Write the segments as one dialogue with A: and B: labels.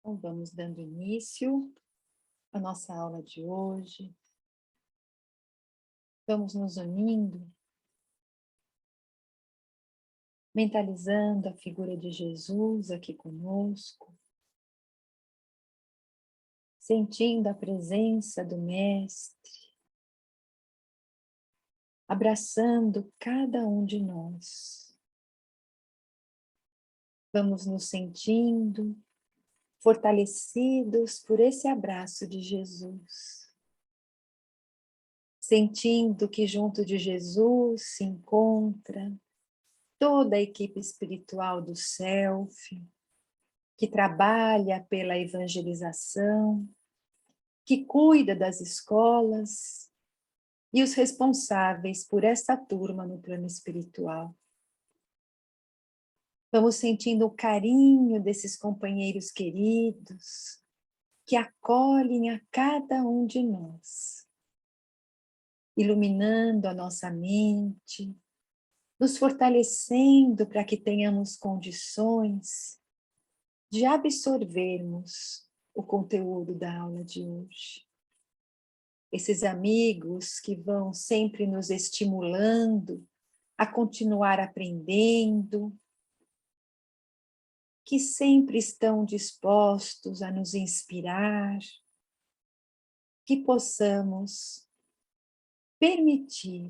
A: Então, vamos dando início à nossa aula de hoje. Vamos nos unindo, mentalizando a figura de Jesus aqui conosco, sentindo a presença do Mestre, abraçando cada um de nós. Vamos nos sentindo fortalecidos por esse abraço de Jesus. Sentindo que junto de Jesus se encontra toda a equipe espiritual do Self, que trabalha pela evangelização, que cuida das escolas e os responsáveis por essa turma no plano espiritual. Vamos sentindo o carinho desses companheiros queridos que acolhem a cada um de nós, iluminando a nossa mente, nos fortalecendo para que tenhamos condições de absorvermos o conteúdo da aula de hoje. Esses amigos que vão sempre nos estimulando a continuar aprendendo, que sempre estão dispostos a nos inspirar, que possamos permitir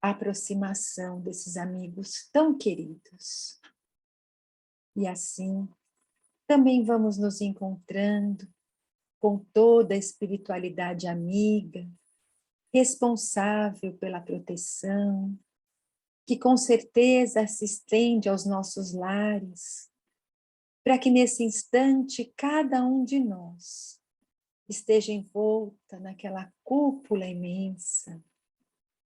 A: a aproximação desses amigos tão queridos. E assim, também vamos nos encontrando com toda a espiritualidade amiga, responsável pela proteção, que com certeza se estende aos nossos lares, para que nesse instante cada um de nós esteja envolta naquela cúpula imensa,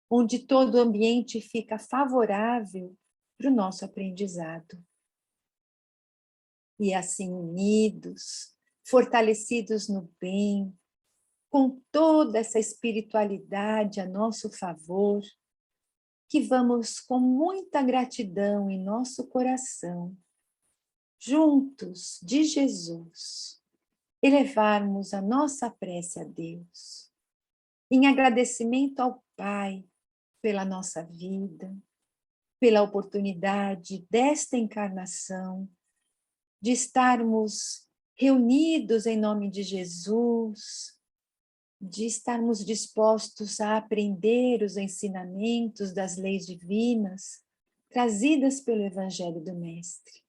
A: onde todo o ambiente fica favorável para o nosso aprendizado. E assim unidos, fortalecidos no bem, com toda essa espiritualidade a nosso favor, que vamos com muita gratidão em nosso coração, juntos de Jesus, elevarmos a nossa prece a Deus, em agradecimento ao Pai pela nossa vida, pela oportunidade desta encarnação, de estarmos reunidos em nome de Jesus, de estarmos dispostos a aprender os ensinamentos das leis divinas trazidas pelo Evangelho do Mestre.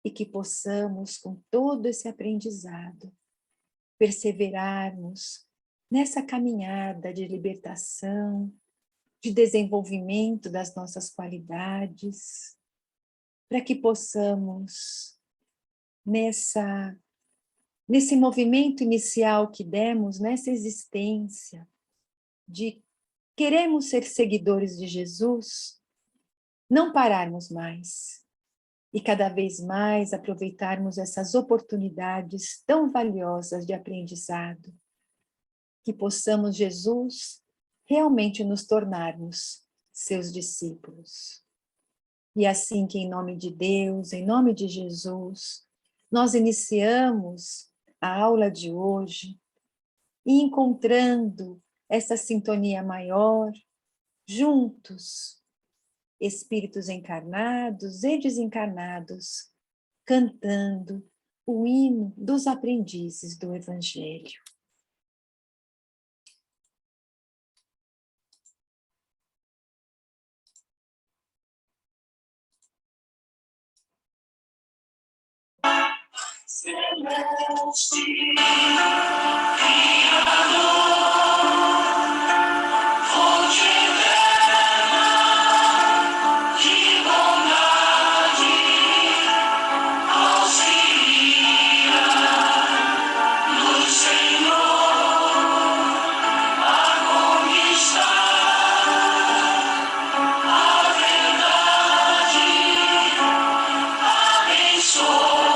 A: E que possamos, com todo esse aprendizado, perseverarmos nessa caminhada de libertação, de desenvolvimento das nossas qualidades, para que possamos, nesse movimento inicial que demos, nessa existência, de queremos ser seguidores de Jesus, não pararmos mais e cada vez mais aproveitarmos essas oportunidades tão valiosas de aprendizado, que possamos, Jesus, realmente nos tornarmos seus discípulos. E assim que em nome de Deus, em nome de Jesus, nós iniciamos a aula de hoje e encontrando essa sintonia maior, juntos, espíritos encarnados e desencarnados, cantando o hino dos aprendizes do Evangelho. Celeste, abençoa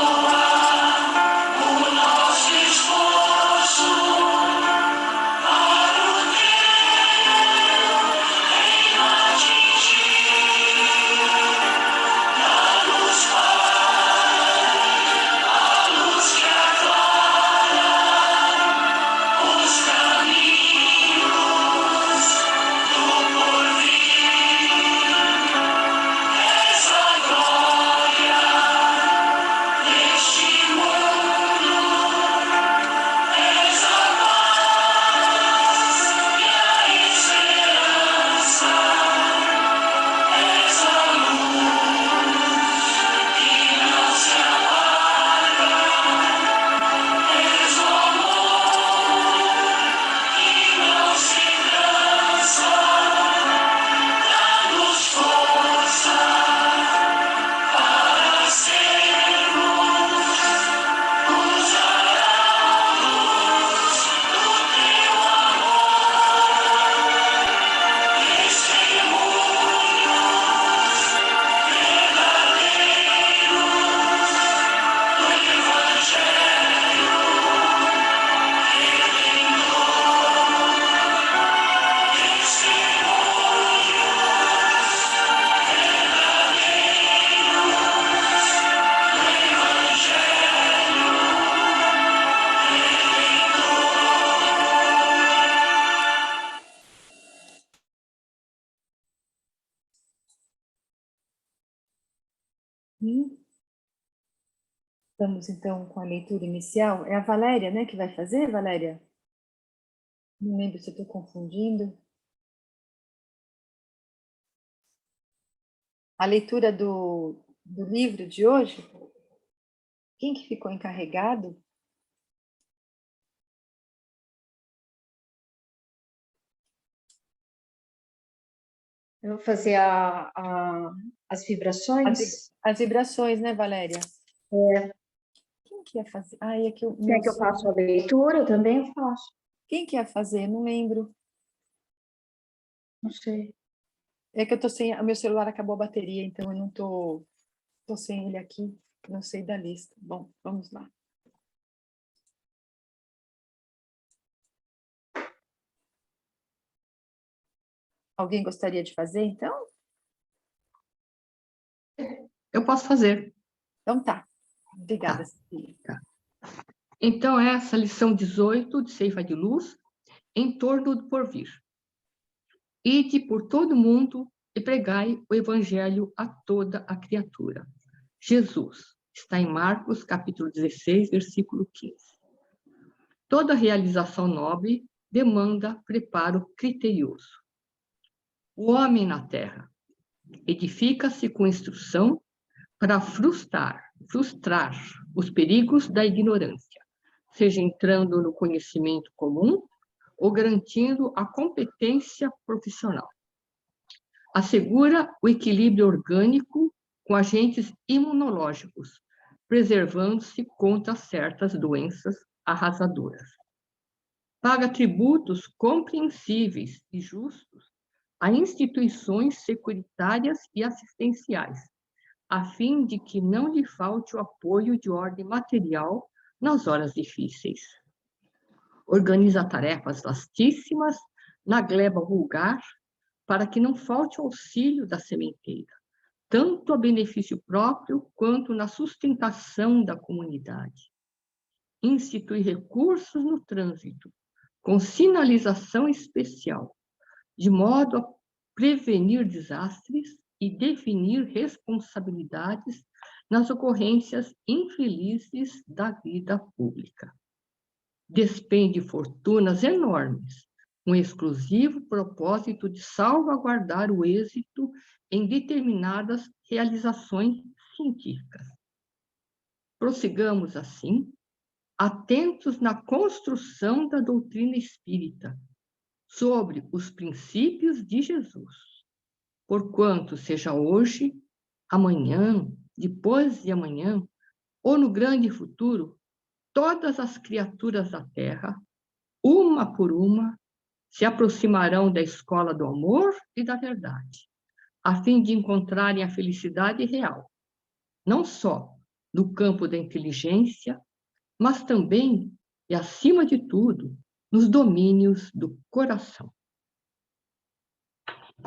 A: o nosso esforço. Vamos, então, com a leitura inicial. É a Valéria, né, que vai fazer, Valéria? Não lembro se eu estou confundindo. A leitura do livro de hoje, quem que ficou encarregado?
B: Eu vou fazer as vibrações.
A: As vibrações, né, Valéria?
B: É.
A: Quem que ia fazer? Ah, é que
B: Quer que eu faça a leitura? Eu também faço.
A: Quem que ia fazer? Não lembro.
B: Não sei.
A: É que eu tô sem... O meu celular acabou a bateria, então eu não tô sem ele aqui. Não sei da lista. Bom, vamos lá. Alguém gostaria de fazer, então?
C: Eu posso fazer.
A: Então tá. Obrigada,
C: Tá.
A: Cecília.
C: Tá. Então, essa lição 18 de Ceifa de Luz, em torno do porvir. Ide por todo mundo e pregai o evangelho a toda a criatura. Jesus, está em Marcos, capítulo 16, versículo 15. Toda realização nobre demanda preparo criterioso. O homem na terra edifica-se com instrução para frustrar os perigos da ignorância, seja entrando no conhecimento comum ou garantindo a competência profissional. Assegura o equilíbrio orgânico com agentes imunológicos, preservando-se contra certas doenças arrasadoras. Paga tributos compreensíveis e justos a instituições securitárias e assistenciais, a fim de que não lhe falte o apoio de ordem material nas horas difíceis. Organiza tarefas vastíssimas na gleba vulgar, para que não falte o auxílio da sementeira, tanto a benefício próprio quanto na sustentação da comunidade. Institui recursos no trânsito, com sinalização especial, de modo a prevenir desastres e definir responsabilidades nas ocorrências infelizes da vida pública. Despende fortunas enormes, com exclusivo propósito de salvaguardar o êxito em determinadas realizações científicas. Prossigamos assim, atentos na construção da doutrina espírita, sobre os princípios de Jesus, porquanto seja hoje, amanhã, depois de amanhã, ou no grande futuro, todas as criaturas da Terra, uma por uma, se aproximarão da escola do amor e da verdade, a fim de encontrarem a felicidade real, não só no campo da inteligência, mas também, e acima de tudo, nos domínios do coração.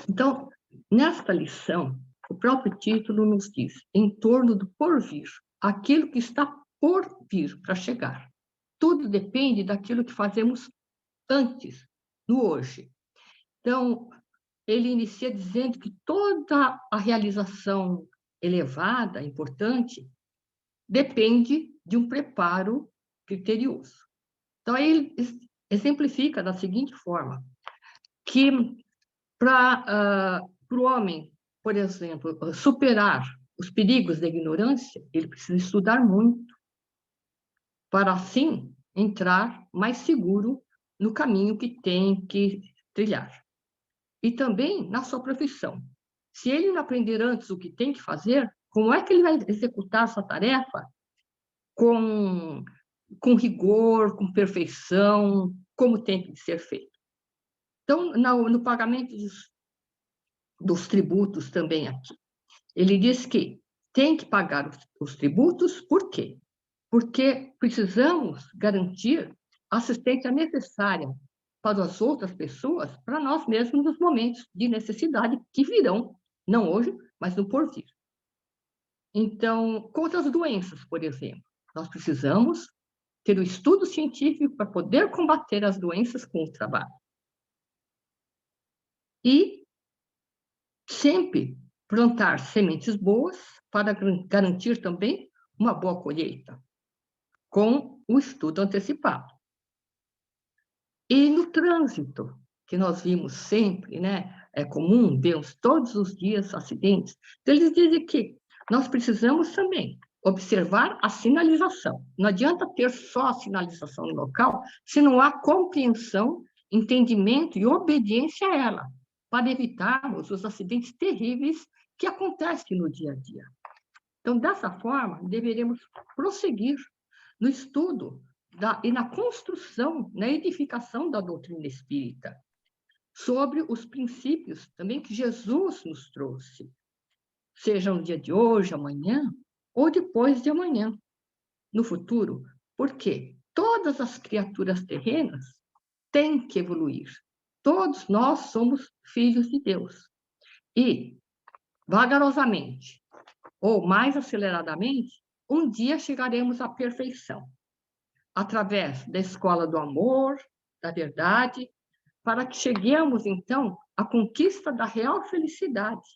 C: Então, nesta lição, o próprio título nos diz, em torno do porvir, aquilo que está por vir, para chegar. Tudo depende daquilo que fazemos antes, no hoje. Então, ele inicia dizendo que toda a realização elevada, importante, depende de um preparo criterioso. Então, aí ele exemplifica da seguinte forma, que para o homem, por exemplo, superar os perigos da ignorância, ele precisa estudar muito, para assim entrar mais seguro no caminho que tem que trilhar. E também na sua profissão. Se ele não aprender antes o que tem que fazer, como é que ele vai executar essa tarefa com rigor, com perfeição, como tem que ser feito? Então, no pagamento dos tributos também aqui, ele diz que tem que pagar os tributos, por quê? Porque precisamos garantir a assistência necessária para as outras pessoas, para nós mesmos nos momentos de necessidade que virão, não hoje, mas no porvir. Então, contra as doenças, por exemplo, nós precisamos ter o estudo científico para poder combater as doenças com o trabalho. E sempre plantar sementes boas para garantir também uma boa colheita, com o estudo antecipado. E no trânsito, que nós vimos sempre, né? É comum vermos todos os dias acidentes. Então, eles dizem que nós precisamos também observar a sinalização. Não adianta ter só a sinalização no local se não há compreensão, entendimento e obediência a ela, para evitarmos os acidentes terríveis que acontecem no dia a dia. Então, dessa forma, deveremos prosseguir no estudo e na construção, na edificação da doutrina espírita, sobre os princípios também que Jesus nos trouxe, seja no dia de hoje, amanhã, ou depois de amanhã, no futuro, porque todas as criaturas terrenas têm que evoluir. Todos nós somos filhos de Deus. E, vagarosamente, ou mais aceleradamente, um dia chegaremos à perfeição, através da escola do amor, da verdade, para que cheguemos, então, à conquista da real felicidade,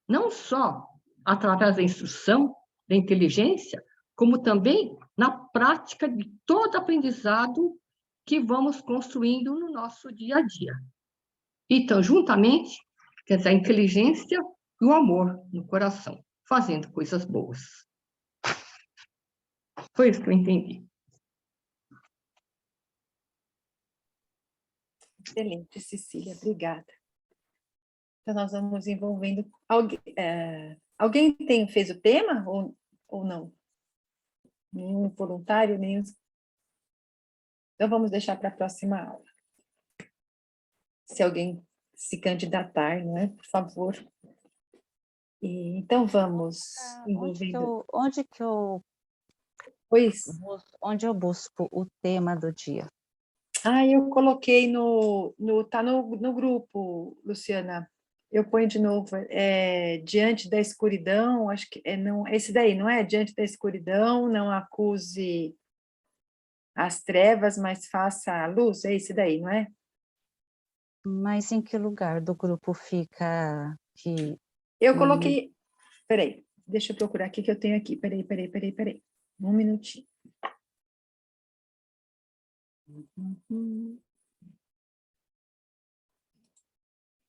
C: não só através da instrução, da inteligência, como também na prática de todo aprendizado que vamos construindo no nosso dia a dia. Então, juntamente, quer dizer, a inteligência e o amor no coração, fazendo coisas boas. Foi isso que eu entendi.
A: Excelente, Cecília, obrigada. Então, nós vamos envolvendo... Alguém fez o tema ou não? Nenhum voluntário, nenhum... Então, vamos deixar para a próxima aula. Se alguém se candidatar, não é? Por favor. Então, vamos envolvendo...
D: Onde eu busco o tema do dia?
A: Eu coloquei tá no grupo, Luciana. Eu ponho de novo, diante da escuridão, acho que não, esse daí, não é? Diante da escuridão, não acuse as trevas, mas faça a luz, é esse daí, não é?
D: Mas em que lugar do grupo fica que...
A: Eu coloquei, peraí, deixa eu procurar aqui que eu tenho aqui, peraí. Um minutinho.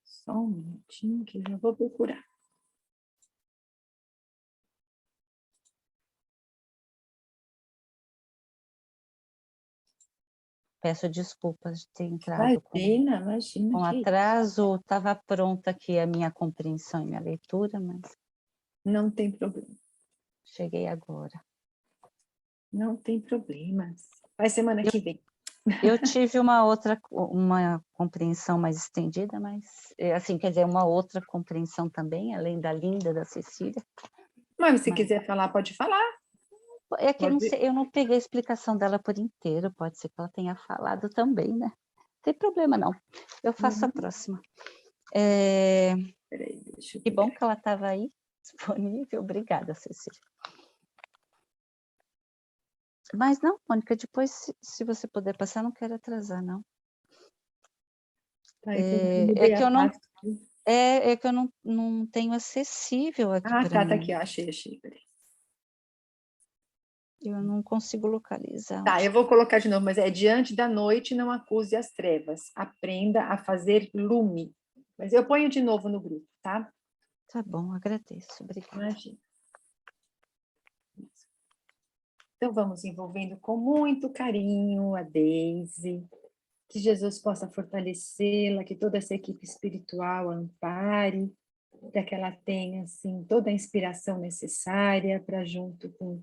A: Só um minutinho que eu já vou procurar.
D: Peço desculpas de ter entrado
A: Imagina,
D: com atraso. Estava pronta aqui a minha compreensão e minha leitura, mas...
A: Não tem problema.
D: Cheguei agora.
A: Não tem problemas. Vai semana que vem.
D: Eu tive uma compreensão mais estendida, mas, assim, quer dizer, uma outra compreensão também, além da linda da Cecília.
A: Mas se quiser falar, pode falar.
D: É que eu não peguei a explicação dela por inteiro, pode ser que ela tenha falado também, né? Não tem problema, não. Eu faço a próxima.
A: Peraí, deixa eu
D: que bom que ela estava aí, disponível. Obrigada, Cecília. Mas não, Mônica, depois, se você puder passar, não quero atrasar, não. É que eu não tenho acessível aqui para mim.
A: Tá aqui, achei, peraí.
D: Eu não consigo localizar.
A: Tá, eu vou colocar de novo, mas diante da noite não acuse as trevas, aprenda a fazer lume. Mas eu ponho de novo no grupo, tá?
D: Tá bom, agradeço, obrigada.
A: Imagina. Então vamos envolvendo com muito carinho a Deise, que Jesus possa fortalecê-la, que toda essa equipe espiritual a ampare, para que ela tenha, assim, toda a inspiração necessária para, junto com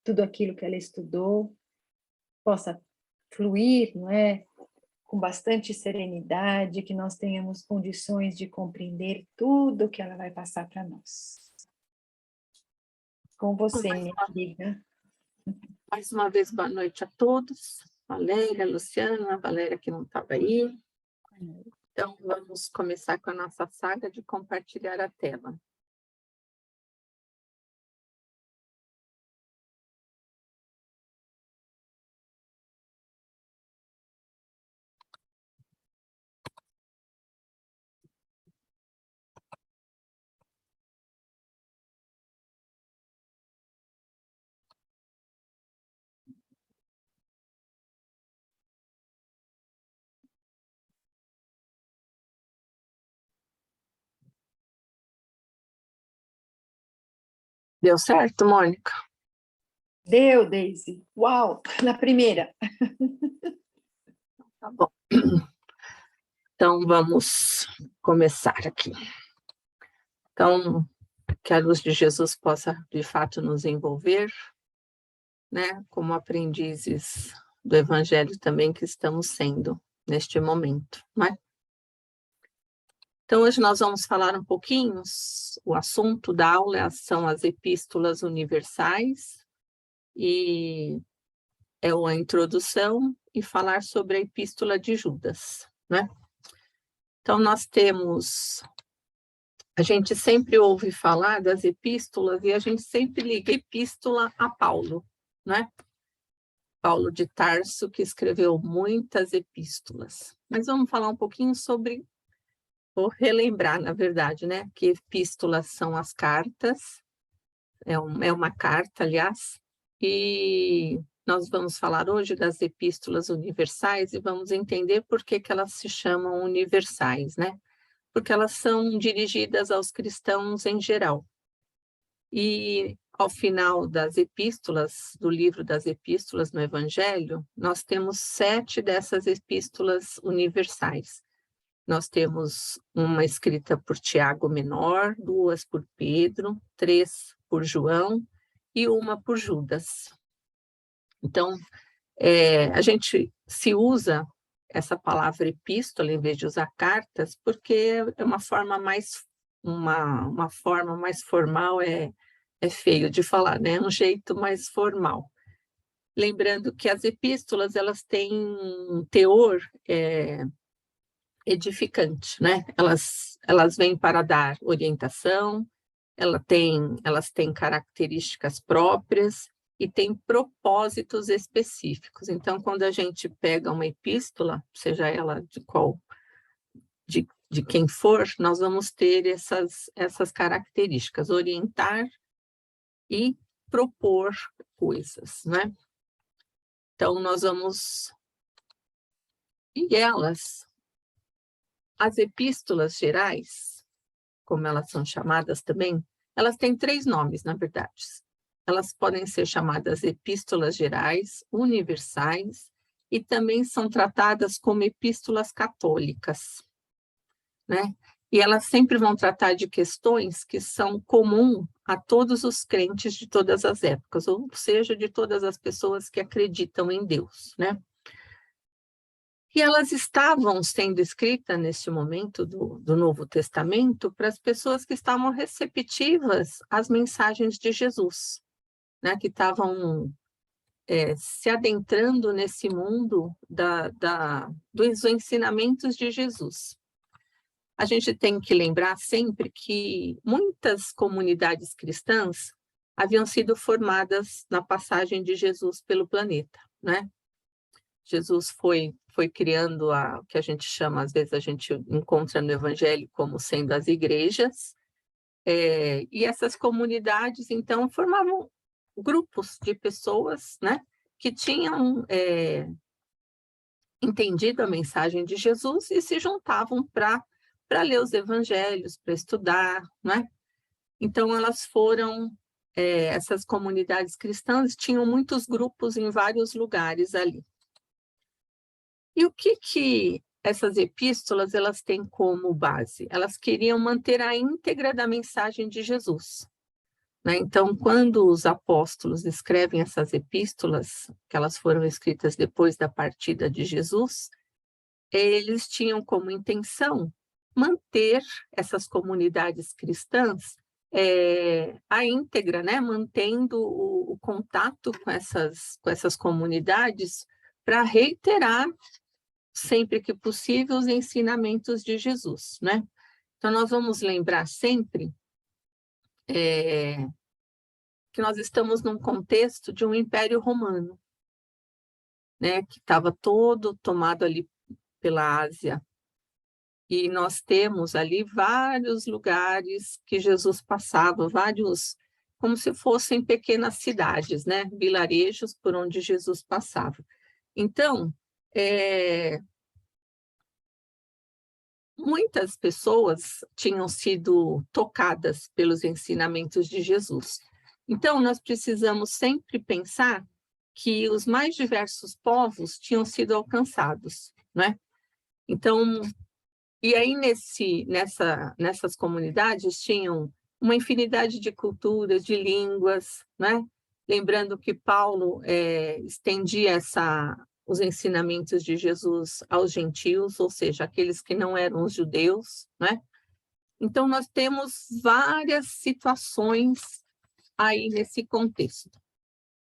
A: tudo aquilo que ela estudou, possa fluir, não é? Com bastante serenidade, que nós tenhamos condições de compreender tudo o que ela vai passar para nós. Com você, minha amiga.
E: Mais uma vez, boa noite a todos. Valéria, Luciana, Valéria que não estava aí. Então, vamos começar com a nossa saga de compartilhar a tela. Deu certo, Mônica?
A: Deu, Deise. Uau, na primeira.
E: Tá bom. Então, vamos começar aqui. Então, que a luz de Jesus possa, de fato, nos envolver, né? Como aprendizes do Evangelho também que estamos sendo neste momento, né? Então, hoje nós vamos falar um pouquinho, o assunto da aula são as epístolas universais, e é uma introdução e falar sobre a epístola de Judas, né? Então, a gente sempre ouve falar das epístolas e a gente sempre liga epístola a Paulo, né? Paulo de Tarso, que escreveu muitas epístolas. Mas vamos falar um pouquinho sobre, vou relembrar, na verdade, né? Que epístolas são as cartas, é uma carta, aliás, e nós vamos falar hoje das epístolas universais e vamos entender por que elas se chamam universais, né? Porque elas são dirigidas aos cristãos em geral. E ao final das epístolas, do livro das epístolas no Evangelho, nós temos 7 dessas epístolas universais. Nós temos uma escrita por Tiago Menor, 2 por Pedro, 3 por João e uma por Judas. Então, a gente se usa essa palavra epístola em vez de usar cartas, porque é uma forma mais formal, é feio de falar, né? É um jeito mais formal. Lembrando que as epístolas, elas têm um teor edificante, né? Elas vêm para dar orientação, elas têm características próprias e têm propósitos específicos. Então, quando a gente pega uma epístola, seja ela de quem for, nós vamos ter essas características, orientar e propor coisas, né? Então, nós vamos... E as epístolas gerais, como elas são chamadas também, elas têm 3 nomes, na verdade. Elas podem ser chamadas epístolas gerais, universais, e também são tratadas como epístolas católicas, né? E elas sempre vão tratar de questões que são comuns a todos os crentes de todas as épocas, ou seja, de todas as pessoas que acreditam em Deus, né? E elas estavam sendo escritas neste momento do Novo Testamento para as pessoas que estavam receptivas às mensagens de Jesus, né? Que estavam se adentrando nesse mundo dos ensinamentos de Jesus. A gente tem que lembrar sempre que muitas comunidades cristãs haviam sido formadas na passagem de Jesus pelo planeta, né? Jesus foi criando o que a gente chama, às vezes a gente encontra no Evangelho como sendo as igrejas, e essas comunidades, então, formavam grupos de pessoas, né, que tinham entendido a mensagem de Jesus e se juntavam para ler os evangelhos, para estudar, né? Então, elas foram, essas comunidades cristãs tinham muitos grupos em vários lugares ali. E o que essas epístolas elas têm como base? Elas queriam manter a íntegra da mensagem de Jesus, né? Então, quando os apóstolos escrevem essas epístolas, que elas foram escritas depois da partida de Jesus, eles tinham como intenção manter essas comunidades cristãs a íntegra, né? Mantendo o contato com essas comunidades para reiterar, sempre que possível, os ensinamentos de Jesus, né? Então, nós vamos lembrar sempre que nós estamos num contexto de um Império Romano, né? Que estava todo tomado ali pela Ásia. E nós temos ali vários lugares que Jesus passava, vários, como se fossem pequenas cidades, né? Vilarejos por onde Jesus passava. Então, muitas pessoas tinham sido tocadas pelos ensinamentos de Jesus. Então, nós precisamos sempre pensar que os mais diversos povos tinham sido alcançados, né? Então, e aí nessas comunidades tinham uma infinidade de culturas, de línguas, né? Lembrando que Paulo estendia os ensinamentos de Jesus aos gentios, ou seja, aqueles que não eram os judeus, né? Então, nós temos várias situações aí nesse contexto.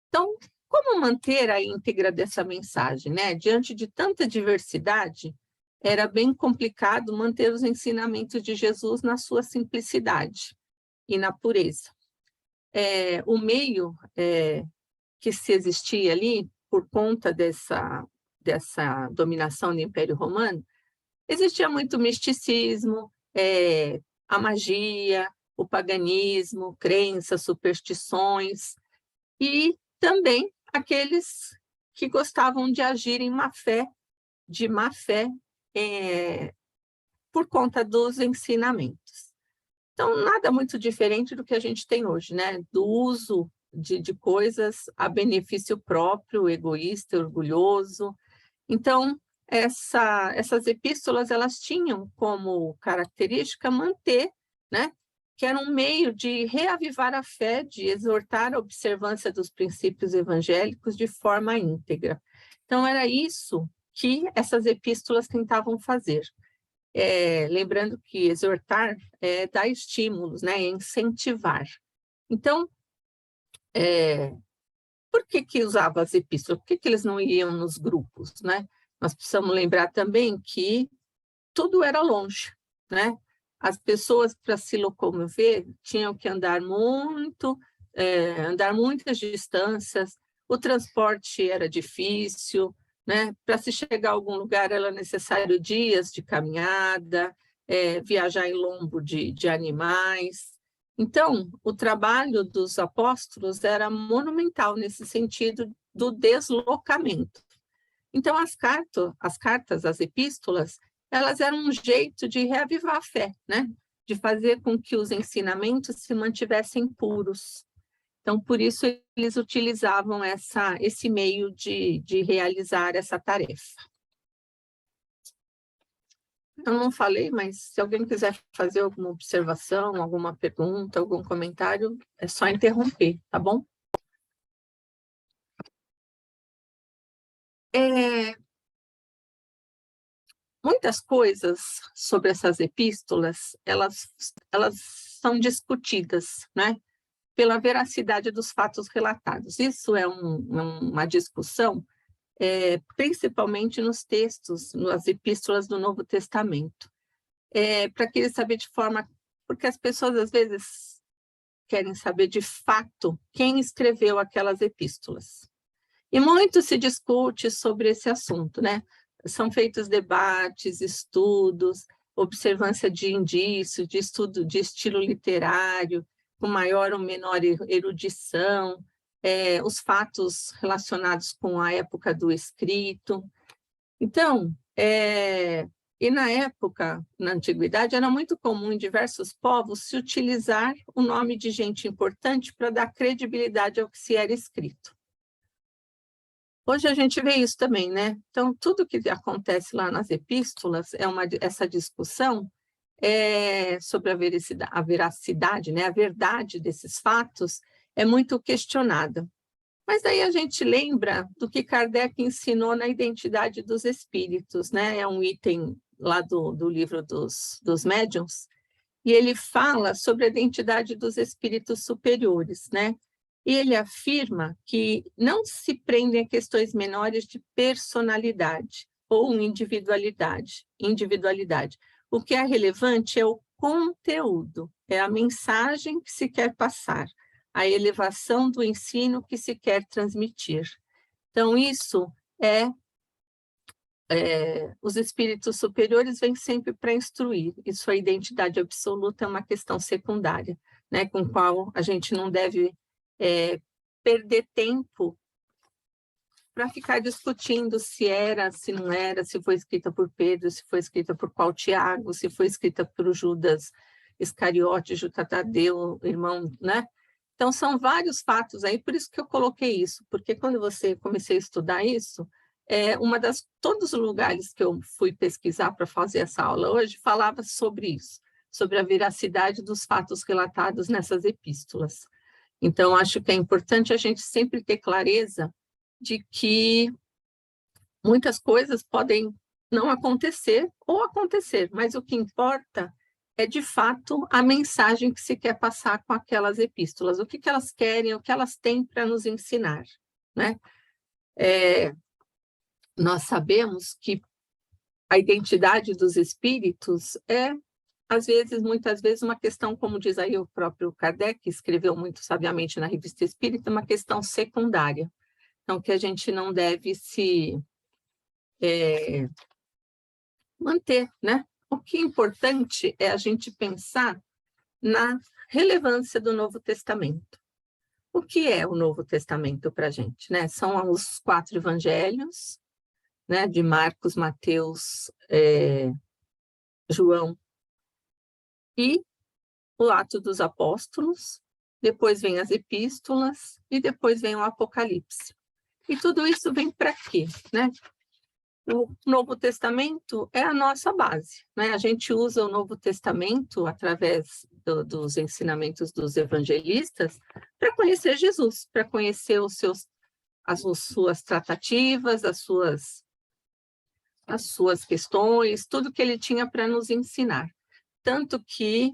E: Então, como manter a íntegra dessa mensagem, né? Diante de tanta diversidade, era bem complicado manter os ensinamentos de Jesus na sua simplicidade e na pureza. O meio que se existia ali, por conta dessa dominação do Império Romano, existia muito misticismo, a magia, o paganismo, crenças, superstições, e também aqueles que gostavam de agir em de má fé, por conta dos ensinamentos. Então, nada muito diferente do que a gente tem hoje, né? Do uso de coisas a benefício próprio, egoísta, orgulhoso. Então, essas epístolas, elas tinham como característica manter, né? Que era um meio de reavivar a fé, de exortar a observância dos princípios evangélicos de forma íntegra. Então, era isso que essas epístolas tentavam fazer. Lembrando que exortar é dar estímulos, né? É incentivar. Então, por que usava as epístolas? Por que eles não iam nos grupos, né? Nós precisamos lembrar também que tudo era longe, né? As pessoas, para se locomover, tinham que andar muitas distâncias, o transporte era difícil, né? Para se chegar a algum lugar era necessário dias de caminhada, viajar em lombo de animais. Então, o trabalho dos apóstolos era monumental nesse sentido do deslocamento. Então, as cartas, as epístolas, elas eram um jeito de reavivar a fé, né? De fazer com que os ensinamentos se mantivessem puros. Então, por isso, eles utilizavam esse meio de realizar essa tarefa. Eu não falei, mas se alguém quiser fazer alguma observação, alguma pergunta, algum comentário, é só interromper, tá bom? Muitas coisas sobre essas epístolas, elas são discutidas, né? Pela veracidade dos fatos relatados. Isso é uma discussão, principalmente nos textos, nas epístolas do Novo Testamento. Para querer saber de forma... Porque as pessoas, às vezes, querem saber de fato quem escreveu aquelas epístolas. E muito se discute sobre esse assunto, né? São feitos debates, estudos, observância de indícios, de estudo de estilo literário, com maior ou menor erudição, os fatos relacionados com a época do escrito. Então, e na época, na antiguidade, era muito comum em diversos povos se utilizar o nome de gente importante para dar credibilidade ao que se era escrito. Hoje a gente vê isso também, né? Então, tudo que acontece lá nas epístolas, essa discussão sobre a veracidade, né? A verdade desses fatos é muito questionada. Mas daí a gente lembra do que Kardec ensinou na identidade dos espíritos, né? É um item lá do livro dos médiuns, e ele fala sobre a identidade dos espíritos superiores, né? E ele afirma que não se prendem a questões menores de personalidade ou individualidade. O que é relevante é o conteúdo, é a mensagem que se quer passar, a elevação do ensino que se quer transmitir. Então, isso os espíritos superiores vêm sempre para instruir, e sua identidade absoluta é uma questão secundária, né, com a qual a gente não deve perder tempo para ficar discutindo se era, se não era, se foi escrita por Pedro, se foi escrita por qual Tiago, se foi escrita por Judas Iscariote, Judas Tadeu, irmão, né? Então, são vários fatos aí, por isso que eu coloquei isso, porque quando comecei a estudar isso, todos os lugares que eu fui pesquisar para fazer essa aula hoje, falava sobre isso, sobre a veracidade dos fatos relatados nessas epístolas. Então, acho que é importante a gente sempre ter clareza de que muitas coisas podem não acontecer ou acontecer, mas o que importa é, de fato, a mensagem que se quer passar com aquelas epístolas, o que elas querem, o que elas têm para nos ensinar, né? Nós sabemos que a identidade dos espíritos é, muitas vezes, uma questão, como diz aí o próprio Kardec, que escreveu muito sabiamente na Revista Espírita, uma questão secundária. Então, que a gente não deve se manter, né? O que é importante é a gente pensar na relevância do Novo Testamento. O que é o Novo Testamento para a gente, né? São os 4 evangelhos, né? De Marcos, Mateus, João e o Atos dos Apóstolos, depois vem as epístolas e depois vem o Apocalipse. E tudo isso vem para quê, né? O Novo Testamento é a nossa base, né? A gente usa o Novo Testamento através dos ensinamentos dos evangelistas para conhecer Jesus, para conhecer as suas tratativas, as suas questões, tudo que ele tinha para nos ensinar. Tanto que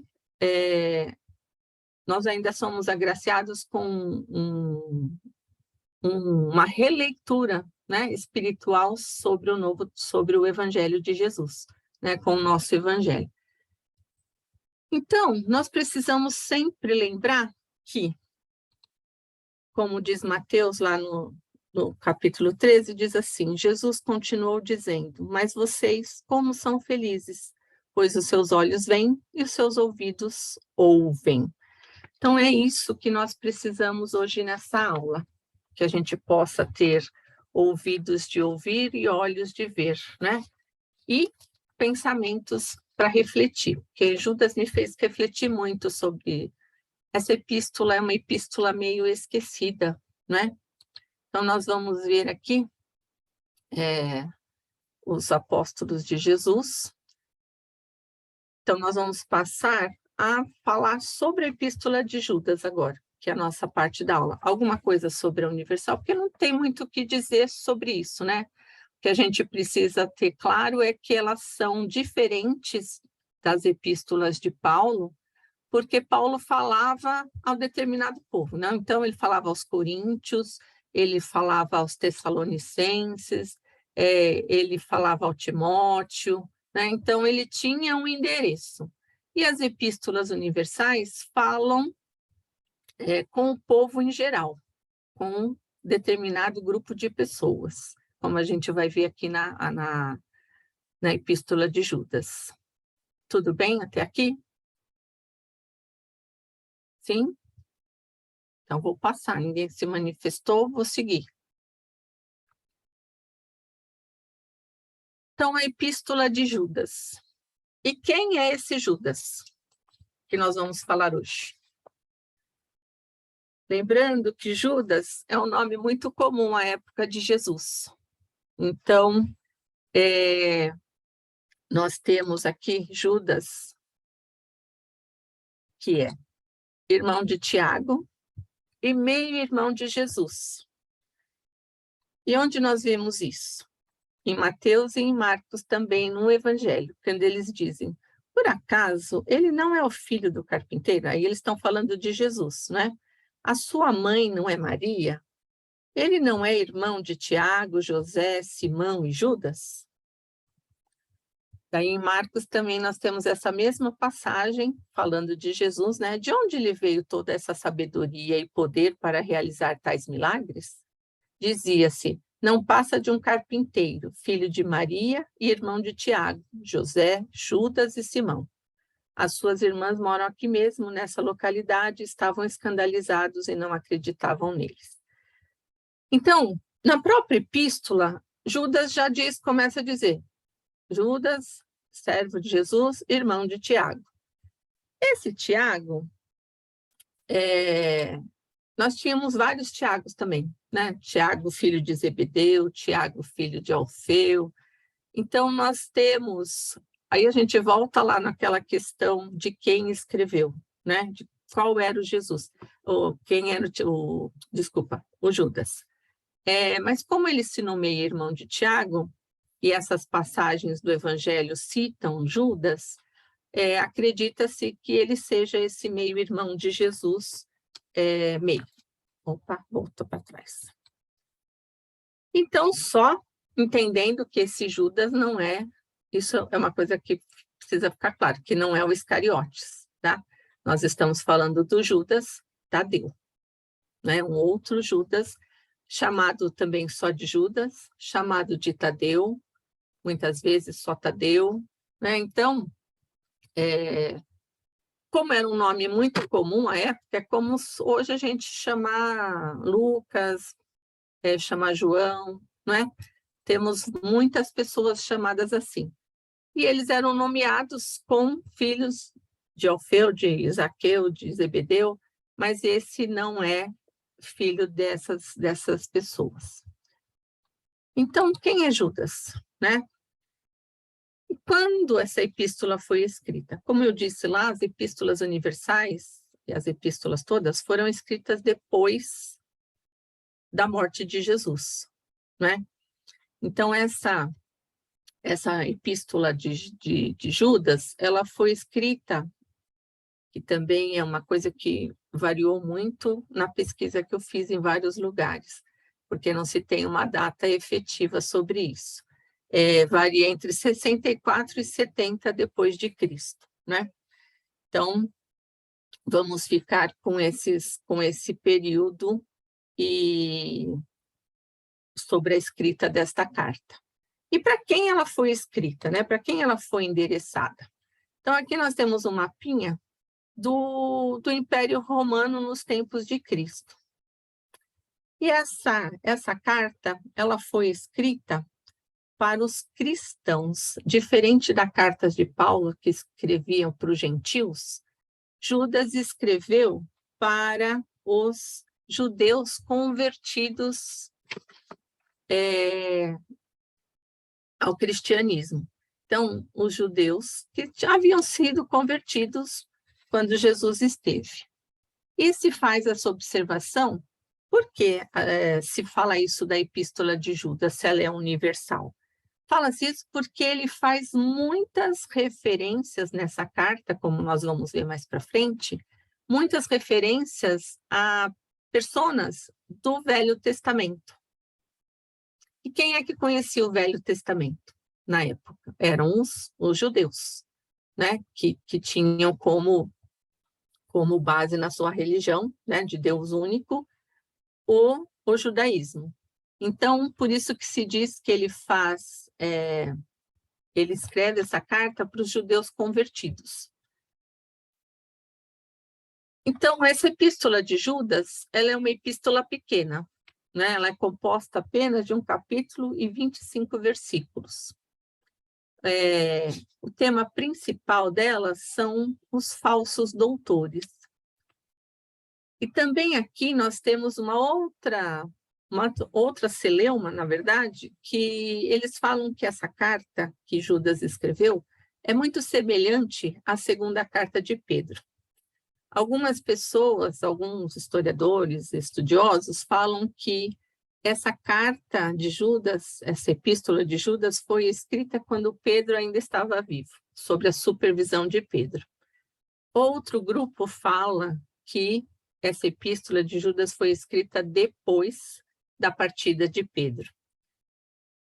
E: nós ainda somos agraciados com uma releitura, né, espiritual sobre o Evangelho de Jesus, né, com o nosso Evangelho. Então, nós precisamos sempre lembrar que, como diz Mateus lá no capítulo 13, diz assim: Jesus continuou dizendo, mas vocês como são felizes, pois os seus olhos veem e os seus ouvidos ouvem. Então, é isso que nós precisamos hoje nessa aula, que a gente possa ter ouvidos de ouvir e olhos de ver, né? E pensamentos para refletir, porque Judas me fez refletir muito sobre essa epístola, é uma epístola meio esquecida, né? Então, nós vamos ver aqui os apóstolos de Jesus. Então, nós vamos passar a falar sobre a epístola de Judas agora, que é a nossa parte da aula. Alguma coisa sobre a universal, porque não tem muito o que dizer sobre isso, né? O que a gente precisa ter claro é que elas são diferentes das epístolas de Paulo, porque Paulo falava a um determinado povo, né? Então, ele falava aos coríntios, ele falava aos tessalonicenses, ele falava ao Timóteo, né? Então, ele tinha um endereço. E as epístolas universais falam com o povo em geral, com um determinado grupo de pessoas, como a gente vai ver aqui na epístola de Judas. Tudo bem até aqui? Sim? Então, vou passar. Ninguém se manifestou, vou seguir. Então, a epístola de Judas. E quem é esse Judas que nós vamos falar hoje? Lembrando que Judas é um nome muito comum à época de Jesus. Então, nós temos aqui Judas, que é irmão de Tiago e meio-irmão de Jesus. E onde nós vemos isso? Em Mateus e em Marcos também, no Evangelho, quando eles dizem, por acaso, ele não é o filho do carpinteiro? Aí eles estão falando de Jesus, né? A sua mãe não é Maria? Ele não é irmão de Tiago, José, Simão e Judas? Daí em Marcos também nós temos essa mesma passagem falando de Jesus, né? De onde lhe veio toda essa sabedoria e poder para realizar tais milagres? Dizia-se, não passa de um carpinteiro, filho de Maria e irmão de Tiago, José, Judas e Simão. As suas irmãs moram aqui mesmo, nessa localidade, estavam escandalizados e não acreditavam neles. Então, na própria epístola, Judas já começa a dizer, Judas, servo de Jesus, irmão de Tiago. Esse Tiago nós tínhamos vários Tiagos também, né? Tiago, filho de Zebedeu, Tiago, filho de Alfeu. Então, nós temos... Aí a gente volta lá naquela questão de quem escreveu, né? De qual era o Jesus, ou quem era o Judas. Mas como ele se nomeia irmão de Tiago, e essas passagens do Evangelho citam Judas, acredita-se que ele seja esse meio-irmão de Jesus, meio. Opa, voltou para trás. Então, só entendendo que esse Judas não é, isso é uma coisa que precisa ficar claro, que não é o Iscariotes, tá? Nós estamos falando do Judas Tadeu, né? Um outro Judas, chamado também só de Judas, chamado de Tadeu, muitas vezes só Tadeu, né? Então, como era um nome muito comum à época, é como hoje a gente chamar Lucas, chamar João, não é? Temos muitas pessoas chamadas assim. E eles eram nomeados com filhos de Alfeu, de Zaqueu, de Zebedeu, mas esse não é filho dessas pessoas. Então, quem é Judas, né? E quando essa epístola foi escrita? Como eu disse lá, as epístolas universais, e as epístolas todas, foram escritas depois da morte de Jesus, né? Então, essa epístola de Judas, ela foi escrita, que também é uma coisa que variou muito na pesquisa que eu fiz em vários lugares, porque não se tem uma data efetiva sobre isso. Varia entre 64 e 70 depois de Cristo, né? Então, vamos ficar com esse período e sobre a escrita desta carta. E para quem ela foi escrita, né? Para quem ela foi endereçada? Então, aqui nós temos um mapinha do Império Romano nos tempos de Cristo. E essa carta, ela foi escrita para os cristãos, diferente da carta de Paulo, que escreviam para os gentios, Judas escreveu para os judeus convertidos ao cristianismo. Então, os judeus que haviam sido convertidos quando Jesus esteve. E se faz essa observação, por que se fala isso da epístola de Judas, se ela é universal? Fala-se isso porque ele faz muitas referências nessa carta, como nós vamos ver mais para frente, muitas referências a personas do Velho Testamento. E quem é que conhecia o Velho Testamento na época? Eram os judeus, né? Que tinham como base na sua religião, né, de Deus único, o judaísmo. Então, por isso que se diz que ele escreve essa carta para os judeus convertidos. Então, essa epístola de Judas, ela é uma epístola pequena, né? Ela é composta apenas de um capítulo e 25 versículos. O tema principal dela são os falsos doutores. E também aqui nós temos uma outra celeuma, na verdade, que eles falam que essa carta que Judas escreveu é muito semelhante à segunda carta de Pedro. Algumas pessoas, alguns historiadores, estudiosos, falam que essa carta de Judas, essa epístola de Judas, foi escrita quando Pedro ainda estava vivo, sob a supervisão de Pedro. Outro grupo fala que essa epístola de Judas foi escrita depois da partida de Pedro.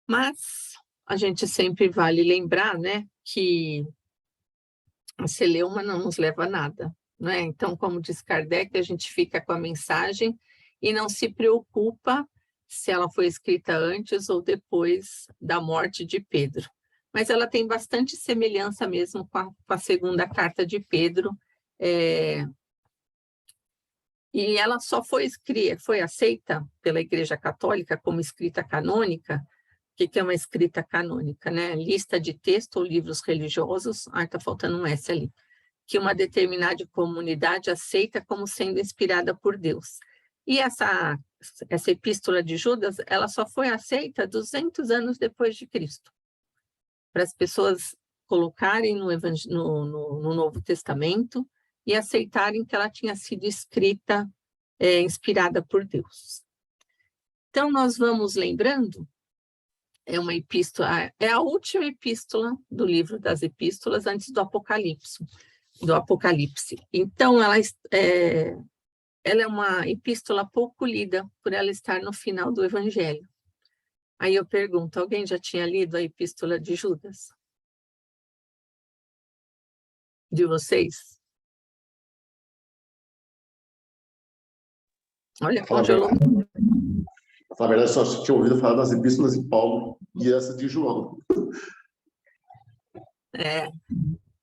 E: Mas a gente sempre vale lembrar, né, que a celeuma não nos leva a nada, né? Então, como diz Kardec, a gente fica com a mensagem e não se preocupa se ela foi escrita antes ou depois da morte de Pedro. Mas ela tem bastante semelhança mesmo com a segunda carta de Pedro, e ela só foi aceita pela Igreja Católica como escrita canônica. O que é uma escrita canônica, né? Lista de texto ou livros religiosos, está faltando um S ali, que uma determinada comunidade aceita como sendo inspirada por Deus. E essa epístola de Judas, ela só foi aceita 200 anos depois de Cristo, para as pessoas colocarem no Novo Testamento e aceitarem que ela tinha sido escrita, inspirada por Deus. Então, nós vamos lembrando, é uma epístola, é a última epístola do livro das epístolas antes do Apocalipse. Então, ela é uma epístola pouco lida, por ela estar no final do Evangelho. Aí eu pergunto, alguém já tinha lido a epístola de Judas? De vocês? Olha, congelou.
F: Na verdade, só tinha ouvido falar das epístolas de Paulo e essa de João.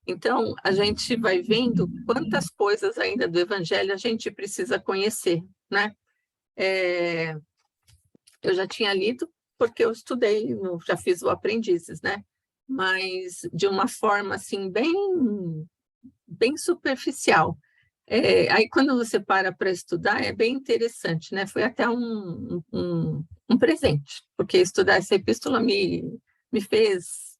E: Então, a gente vai vendo quantas coisas ainda do Evangelho a gente precisa conhecer, né? Eu já tinha lido, porque eu estudei, já fiz o Aprendizes, né? Mas de uma forma, assim, bem superficial. Aí, quando você para estudar, é bem interessante, né? Foi até um presente, porque estudar essa epístola me fez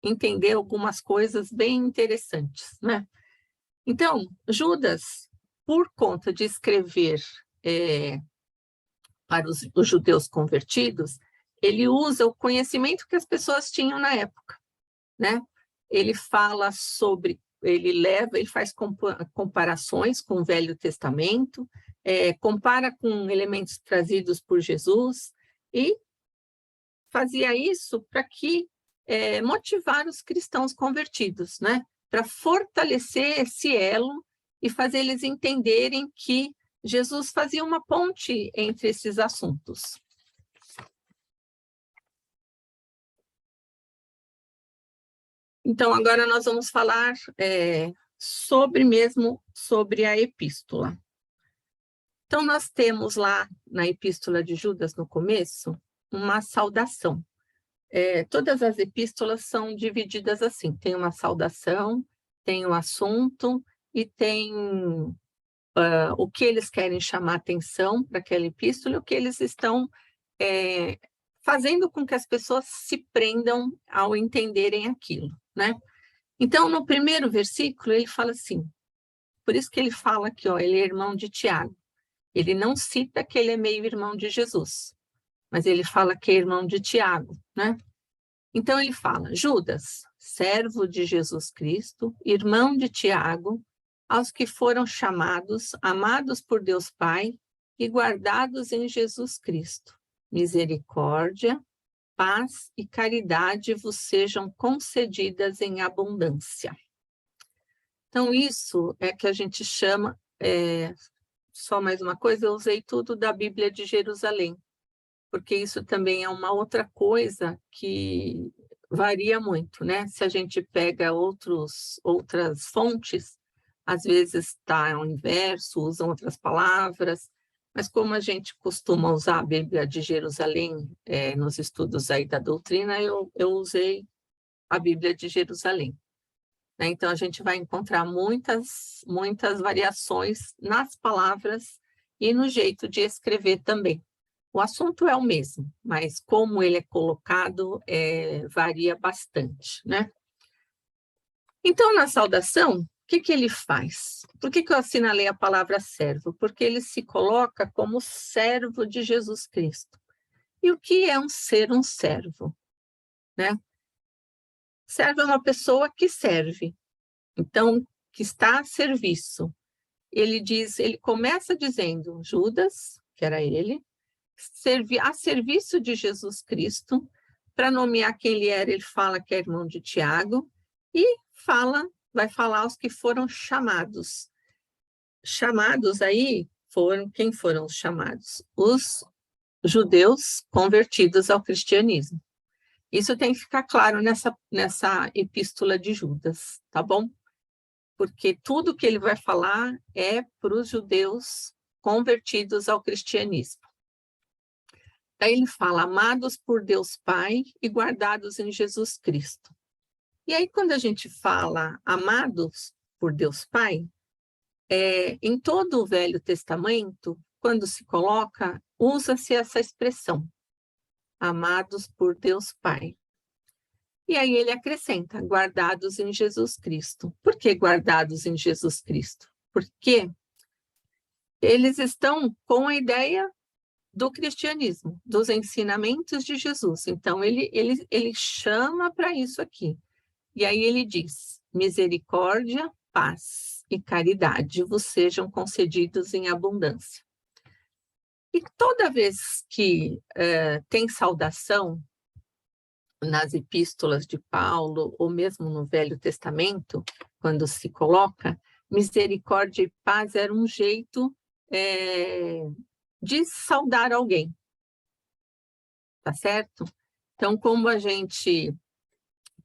E: entender algumas coisas bem interessantes, né? Então, Judas, por conta de escrever para os judeus convertidos, ele usa o conhecimento que as pessoas tinham na época, né? Ele fala sobre, ele faz comparações com o Velho Testamento, compara com elementos trazidos por Jesus, e fazia isso para que motivar os cristãos convertidos, né? Para fortalecer esse elo e fazer eles entenderem que Jesus fazia uma ponte entre esses assuntos. Então, agora nós vamos falar sobre a epístola. Então, nós temos lá na epístola de Judas, no começo, uma saudação. Todas as epístolas são divididas assim, tem uma saudação, tem um assunto e tem o que eles querem chamar atenção para aquela epístola, o que eles estão fazendo com que as pessoas se prendam ao entenderem aquilo, né? Então, no primeiro versículo, ele fala assim, por isso que ele fala aqui, ó, ele é irmão de Tiago. Ele não cita que ele é meio-irmão de Jesus, mas ele fala que é irmão de Tiago, né? Então, ele fala, Judas, servo de Jesus Cristo, irmão de Tiago, aos que foram chamados, amados por Deus Pai e guardados em Jesus Cristo. Misericórdia, paz e caridade vos sejam concedidas em abundância. Então, isso é que a gente chama, só mais uma coisa, eu usei tudo da Bíblia de Jerusalém, porque isso também é uma outra coisa que varia muito, né? Se a gente pega outras fontes, às vezes está ao inverso, usam outras palavras, mas como a gente costuma usar a Bíblia de Jerusalém nos estudos aí da doutrina, eu usei a Bíblia de Jerusalém. Então, a gente vai encontrar muitas variações nas palavras e no jeito de escrever também. O assunto é o mesmo, mas como ele é colocado, varia bastante, né? Então, na saudação, o que ele faz? Por que eu assinalei a palavra servo? Porque ele se coloca como servo de Jesus Cristo. E o que é ser um servo? Né? Servo é uma pessoa que serve, então, que está a serviço. Ele começa dizendo, Judas, que era ele, a serviço de Jesus Cristo, para nomear quem ele era, ele fala que é irmão de Tiago, e vai falar aos que foram chamados. Chamados aí, quem foram os chamados? Os judeus convertidos ao cristianismo. Isso tem que ficar claro nessa epístola de Judas, tá bom? Porque tudo que ele vai falar é para os judeus convertidos ao cristianismo. Aí ele fala, amados por Deus Pai e guardados em Jesus Cristo. E aí, quando a gente fala amados por Deus Pai, Em todo o Velho Testamento, quando se coloca, usa-se essa expressão, amados por Deus Pai. E aí ele acrescenta, guardados em Jesus Cristo. Por que guardados em Jesus Cristo? Porque eles estão com a ideia do cristianismo, dos ensinamentos de Jesus. Então, ele chama para isso aqui. E aí ele diz, misericórdia, paz e caridade vos sejam concedidos em abundância. E toda vez que tem saudação nas epístolas de Paulo, ou mesmo no Velho Testamento, quando se coloca, misericórdia e paz era um jeito de saudar alguém, tá certo? Então, como a gente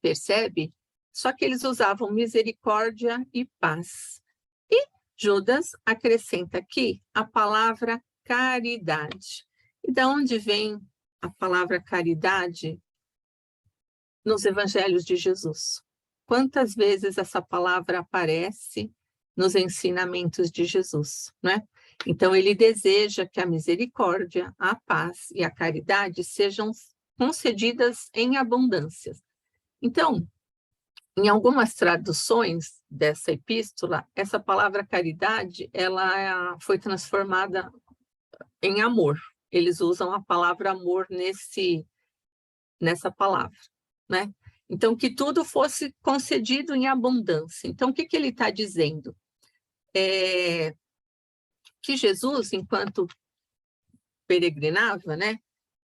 E: percebe, só que eles usavam misericórdia e paz. E Judas acrescenta aqui a palavra caridade. E de onde vem a palavra caridade nos evangelhos de Jesus? Quantas vezes essa palavra aparece nos ensinamentos de Jesus, né? Então, ele deseja que a misericórdia, a paz e a caridade sejam concedidas em abundância. Então, em algumas traduções dessa epístola, essa palavra caridade, ela foi transformada em amor. Eles usam a palavra amor nessa palavra, né? Então, que tudo fosse concedido em abundância. Então, o que ele está dizendo? Que Jesus, enquanto peregrinava, né,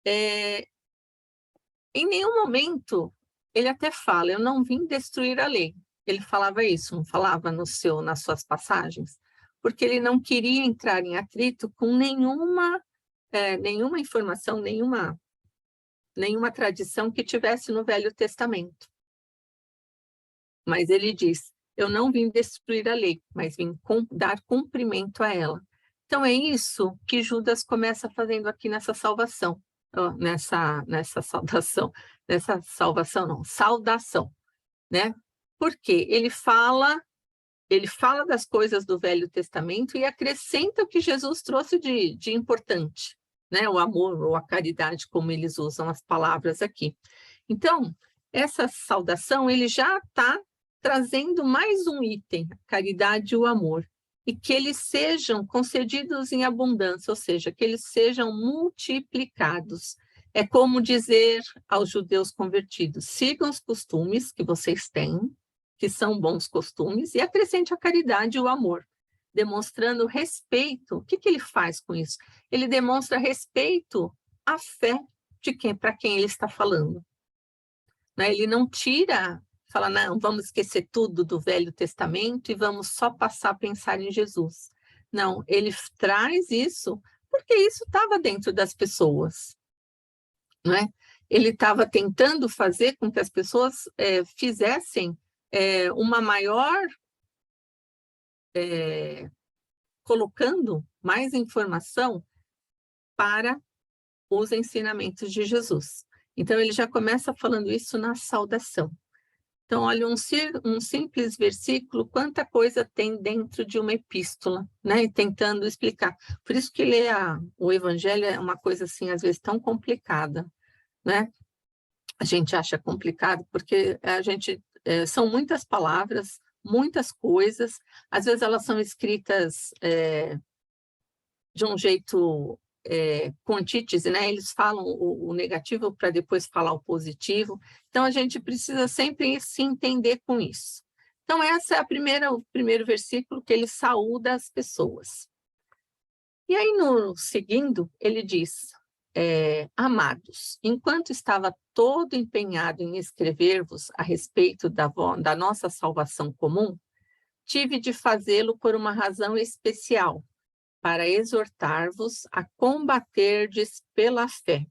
E: em nenhum momento, ele até fala, eu não vim destruir a lei. Ele falava isso, não falava nas suas passagens, porque ele não queria entrar em atrito com nenhuma informação, nenhuma tradição que tivesse no Velho Testamento. Mas ele diz, eu não vim destruir a lei, mas vim dar cumprimento a ela. Então, é isso que Judas começa fazendo aqui nessa salvação, saudação, né? Porque ele fala das coisas do Velho Testamento e acrescenta o que Jesus trouxe de importante, né? O amor ou a caridade, como eles usam as palavras aqui. Então, essa saudação, ele já está trazendo mais um item, a caridade e o amor, e que eles sejam concedidos em abundância, ou seja, que eles sejam multiplicados. É como dizer aos judeus convertidos, sigam os costumes que vocês têm, que são bons costumes, e acrescente a caridade e o amor, demonstrando respeito. O que ele faz com isso? Ele demonstra respeito à fé para quem ele está falando. Ele não fala, não, vamos esquecer tudo do Velho Testamento e vamos só passar a pensar em Jesus. Não, ele traz isso porque isso estava dentro das pessoas, não é? Ele estava tentando fazer com que as pessoas fizessem uma maior, colocando mais informação para os ensinamentos de Jesus. Então, ele já começa falando isso na saudação. Então, olha, um simples versículo, quanta coisa tem dentro de uma epístola, né? E tentando explicar. Por isso que ler o Evangelho é uma coisa, assim, às vezes tão complicada, né? A gente acha complicado porque são muitas palavras, muitas coisas, às vezes elas são escritas de um jeito com antítese, né? Eles falam o negativo para depois falar o positivo. Então, a gente precisa sempre se entender com isso. Então, essa é o primeiro versículo que ele saúda as pessoas. E aí, seguindo, ele diz, amados, enquanto estava todo empenhado em escrever-vos a respeito da nossa salvação comum, tive de fazê-lo por uma razão especial, para exortar-vos a combaterdes pela fé,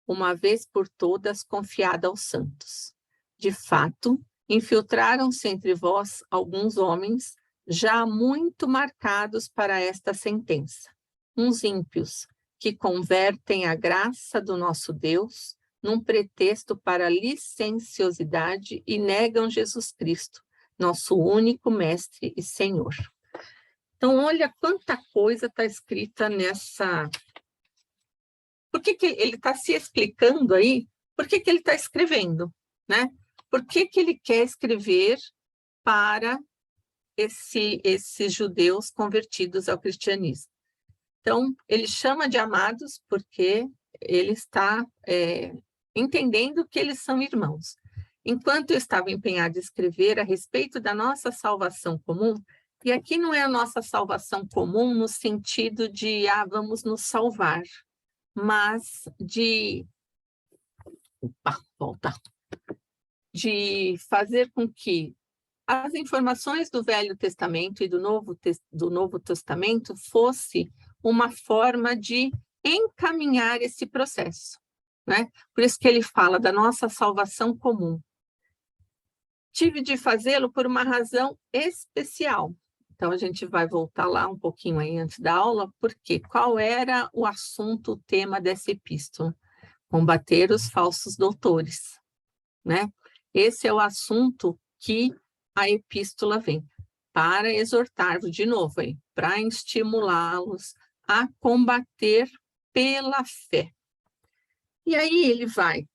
E: uma vez por todas confiada aos santos. De fato, infiltraram-se entre vós alguns homens já muito marcados para esta sentença, uns ímpios, que convertem a graça do nosso Deus num pretexto para licenciosidade e negam Jesus Cristo, nosso único Mestre e Senhor. Então, olha quanta coisa está escrita nessa... Por que ele está se explicando aí? Por que ele está escrevendo, né? Por que ele quer escrever para esses judeus convertidos ao cristianismo? Então, ele chama de amados porque ele está entendendo que eles são irmãos. Enquanto eu estava empenhado em escrever a respeito da nossa salvação comum, e aqui não é a nossa salvação comum no sentido de, vamos nos salvar, mas de... de fazer com que as informações do Velho Testamento e do Novo Testamento fosse uma forma de encaminhar esse processo, né? Por isso que ele fala da nossa salvação comum. Tive de fazê-lo por uma razão especial. Então, a gente vai voltar lá um pouquinho aí antes da aula, porque qual era o assunto, o tema dessa epístola? Combater os falsos doutores, né? Esse é o assunto que a epístola vem, para exortar-vos de novo, para estimulá-los a combater pela fé. E aí ele vai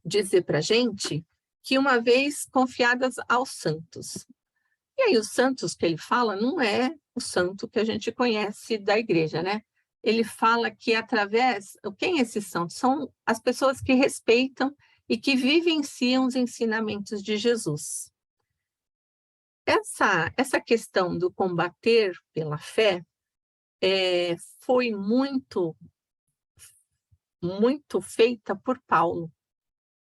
E: dizer para a gente que uma vez confiadas aos santos. E aí os santos que ele fala não é o santo que a gente conhece da igreja, né? Ele fala que através... Quem esses santos? São as pessoas que respeitam e que vivenciam os ensinamentos de Jesus. Essa questão do combater pela fé foi muito feita por Paulo,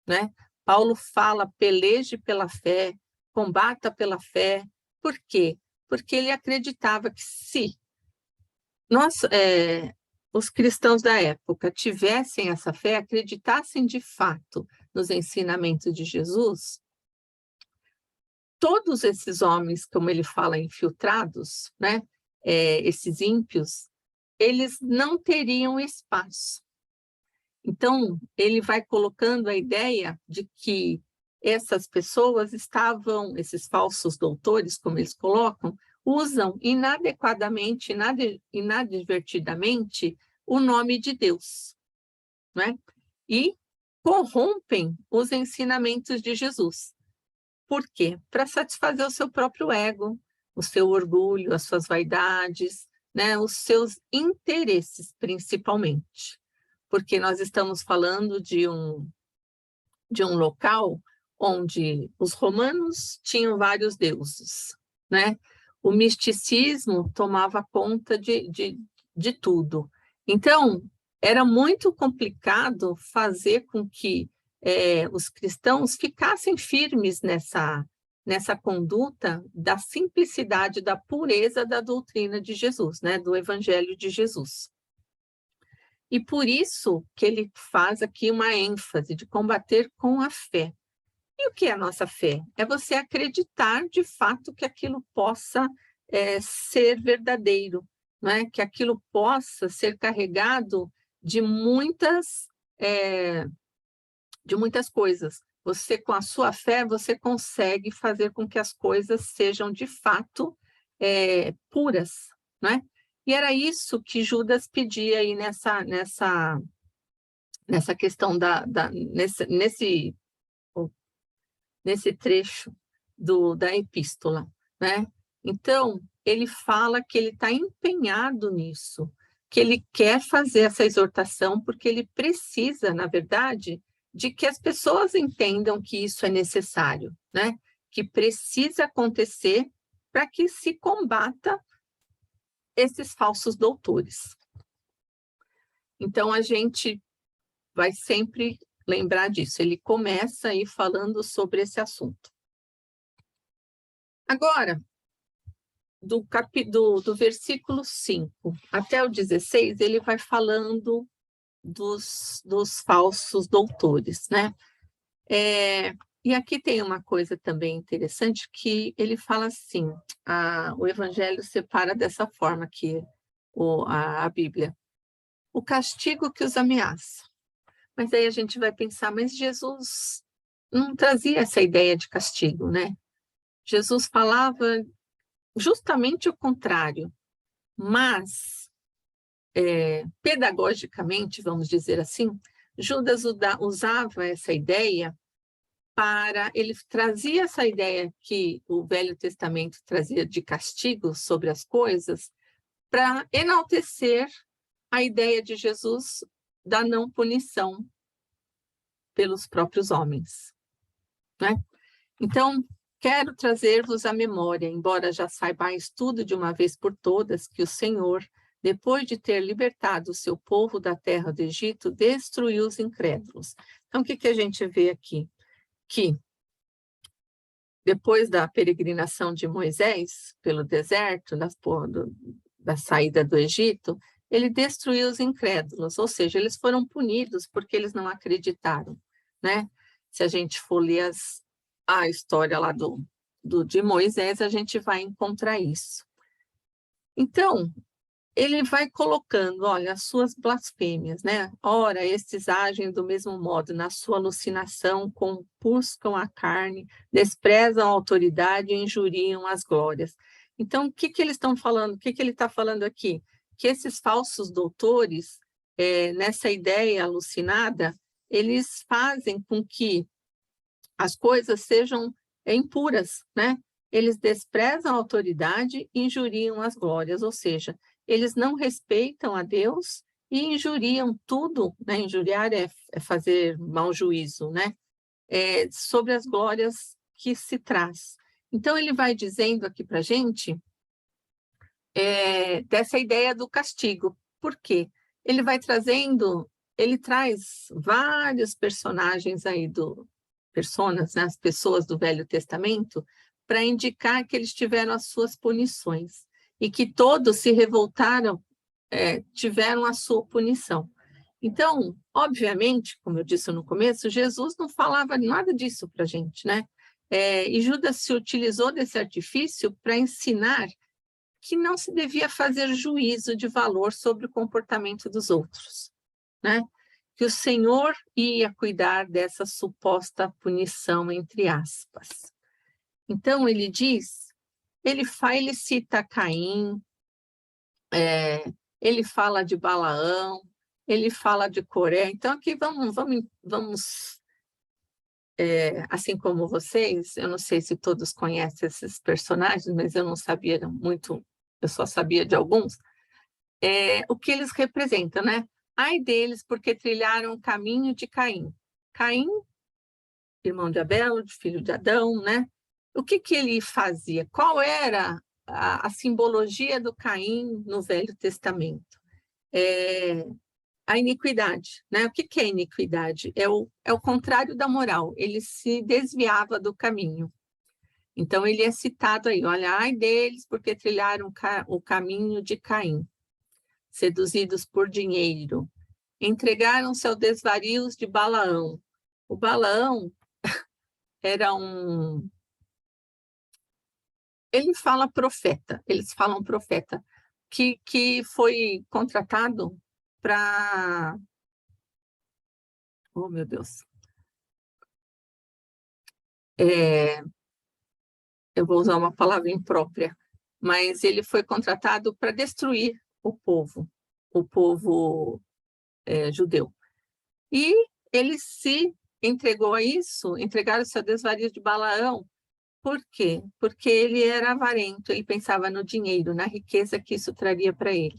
E: né? Paulo fala, peleje pela fé, combata pela fé. Por quê? Porque ele acreditava que se os cristãos da época tivessem essa fé, acreditassem de fato nos ensinamentos de Jesus, todos esses homens, como ele fala, infiltrados, né, esses ímpios, eles não teriam espaço. Então, ele vai colocando a ideia de que essas pessoas esses falsos doutores, como eles colocam, usam inadequadamente, inadvertidamente, o nome de Deus, né? E corrompem os ensinamentos de Jesus. Por quê? Para satisfazer o seu próprio ego, o seu orgulho, as suas vaidades, né? Os seus interesses, principalmente. Porque nós estamos falando de um local onde os romanos tinham vários deuses, né? O misticismo tomava conta de tudo. Então, era muito complicado fazer com que os cristãos ficassem firmes nessa conduta da simplicidade, da pureza da doutrina de Jesus, né? Do Evangelho de Jesus. E por isso que ele faz aqui uma ênfase de combater com a fé. E o que é a nossa fé? É você acreditar de fato que aquilo possa ser verdadeiro, né? Que aquilo possa ser carregado de muitas coisas. Você, com a sua fé, você consegue fazer com que as coisas sejam de fato puras, né? E era isso que Judas pedia aí nessa questão nesse trecho da epístola, né? Então, ele fala que ele está empenhado nisso, que ele quer fazer essa exortação porque ele precisa, na verdade, de que as pessoas entendam que isso é necessário, né? Que precisa acontecer para que se combata esses falsos doutores. Então, a gente vai sempre lembrar disso. Ele começa aí falando sobre esse assunto. Agora, do versículo 5 até o 16, ele vai falando dos falsos doutores, né? E aqui tem uma coisa também interessante, que ele fala assim, o Evangelho separa dessa forma aqui, a Bíblia. O castigo que os ameaça. Mas aí a gente vai pensar, mas Jesus não trazia essa ideia de castigo, né? Jesus falava justamente o contrário, mas pedagogicamente, vamos dizer assim, Judas usava essa ideia ele trazia essa ideia que o Velho Testamento trazia de castigo sobre as coisas, para enaltecer a ideia de Jesus da não punição pelos próprios homens, né? Então, quero trazer-vos à memória, embora já saibais tudo de uma vez por todas, que o Senhor, depois de ter libertado o seu povo da terra do Egito, destruiu os incrédulos. Então, o que a gente vê aqui? Que depois da peregrinação de Moisés pelo deserto, da saída do Egito, ele destruiu os incrédulos, ou seja, eles foram punidos porque eles não acreditaram, né? Se a gente for ler a história lá de Moisés, a gente vai encontrar isso. Então, ele vai colocando, olha, as suas blasfêmias, né? Ora, estes agem do mesmo modo, na sua alucinação, compuscam a carne, desprezam a autoridade e injuriam as glórias. Então, o que eles estão falando? O que ele está falando aqui? Que esses falsos doutores, nessa ideia alucinada, eles fazem com que as coisas sejam impuras, né? Eles desprezam a autoridade e injuriam as glórias, ou seja, eles não respeitam a Deus e injuriam tudo, né? Injuriar é fazer mau juízo, né? Sobre as glórias que se traz. Então, ele vai dizendo aqui para a gente dessa ideia do castigo. Por quê? Ele vai trazendo, ele traz vários personagens aí personas, né? As pessoas do Velho Testamento, para indicar que eles tiveram as suas punições e que todos se revoltaram, tiveram a sua punição. Então, obviamente, como eu disse no começo, Jesus não falava nada disso para a gente, né? E Judas se utilizou desse artifício para ensinar que não se devia fazer juízo de valor sobre o comportamento dos outros, né? Que o Senhor ia cuidar dessa suposta punição, entre aspas. Então, ele diz, ele cita Caim, ele fala de Balaão, ele fala de Coré. Então, aqui vamos assim como vocês, eu não sei se todos conhecem esses personagens, mas eu não sabia muito, eu só sabia de alguns, o que eles representam, né? Ai deles, porque trilharam o caminho de Caim. Caim, irmão de Abel, filho de Adão, né? O que ele fazia? Qual era a simbologia do Caim no Velho Testamento? A iniquidade, né? O que é iniquidade? É o contrário da moral, ele se desviava do caminho. Então, ele é citado aí, olha, ai deles, porque trilharam o caminho de Caim, seduzidos por dinheiro, entregaram-se aos desvarios de Balaão. O Balaão era eles falam profeta, que foi contratado para... Oh, meu Deus. Eu vou usar uma palavra imprópria, mas ele foi contratado para destruir o povo judeu. E ele se entregou a isso, entregaram-se ao desvario de Balaão. Por quê? Porque ele era avarento, ele pensava no dinheiro, na riqueza que isso traria para ele.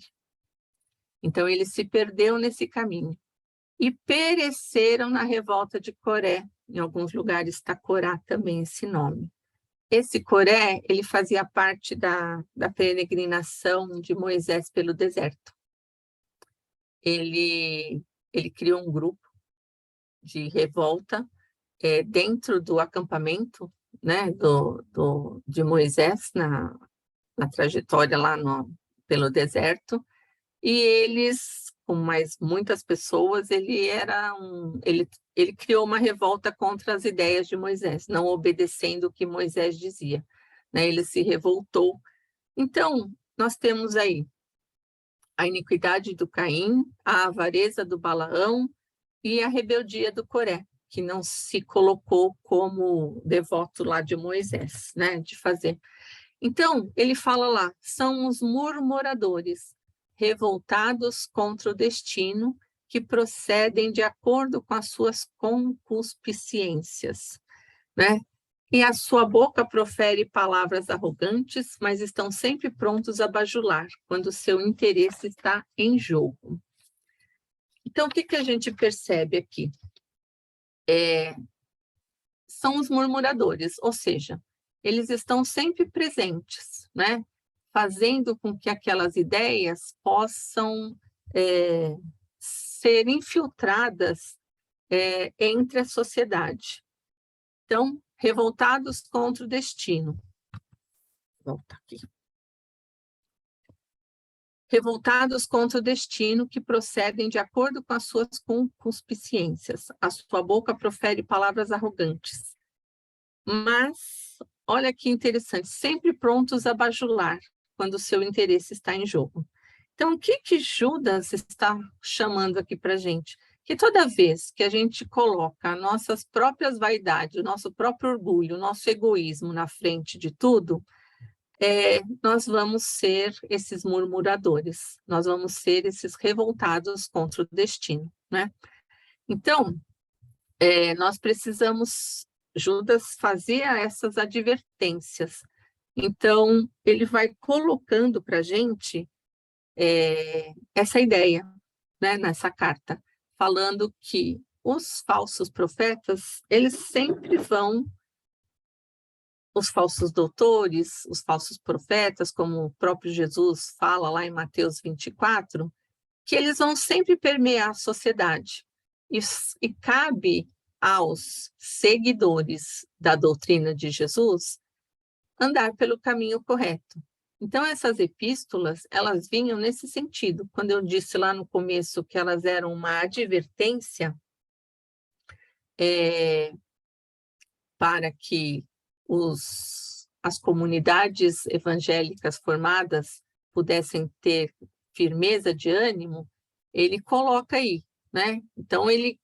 E: Então, ele se perdeu nesse caminho. E pereceram na revolta de Coré. Em alguns lugares está Corá também esse nome. Esse Coré, ele fazia parte da peregrinação de Moisés pelo deserto. Ele criou um grupo de revolta dentro do acampamento, né, de Moisés, na trajetória lá pelo deserto, e eles, com mais muitas pessoas, ele criou uma revolta contra as ideias de Moisés, não obedecendo o que Moisés dizia, né? Ele se revoltou. Então, nós temos aí a iniquidade do Caim, a avareza do Balaão e a rebeldia do Coré, que não se colocou como devoto lá de Moisés, né? De fazer. Então, ele fala lá, são os murmuradores, revoltados contra o destino, que procedem de acordo com as suas concupiscências, né? E a sua boca profere palavras arrogantes, mas estão sempre prontos a bajular, quando seu interesse está em jogo. Então, o que a gente percebe aqui? São os murmuradores, ou seja, eles estão sempre presentes, né? Fazendo com que aquelas ideias possam ser infiltradas entre a sociedade. Então, revoltados contra o destino. Volta aqui. Revoltados contra o destino, que procedem de acordo com as suas concupiscências. A sua boca profere palavras arrogantes. Mas, olha que interessante, sempre prontos a bajular, quando o seu interesse está em jogo. Então, o que Judas está chamando aqui para a gente? Que toda vez que a gente coloca nossas próprias vaidades, o nosso próprio orgulho, o nosso egoísmo na frente de tudo, nós vamos ser esses murmuradores, nós vamos ser esses revoltados contra o destino, né? Então, nós precisamos, Judas fazia essas advertências. Então, ele vai colocando para a gente essa ideia, né, nessa carta, falando que os falsos profetas, eles sempre vão, os falsos doutores, os falsos profetas, como o próprio Jesus fala lá em Mateus 24, que eles vão sempre permear a sociedade. E cabe aos seguidores da doutrina de Jesus andar pelo caminho correto. Então, essas epístolas, elas vinham nesse sentido. Quando eu disse lá no começo que elas eram uma advertência para que as comunidades evangélicas formadas pudessem ter firmeza de ânimo, ele coloca aí, né? Então, ele,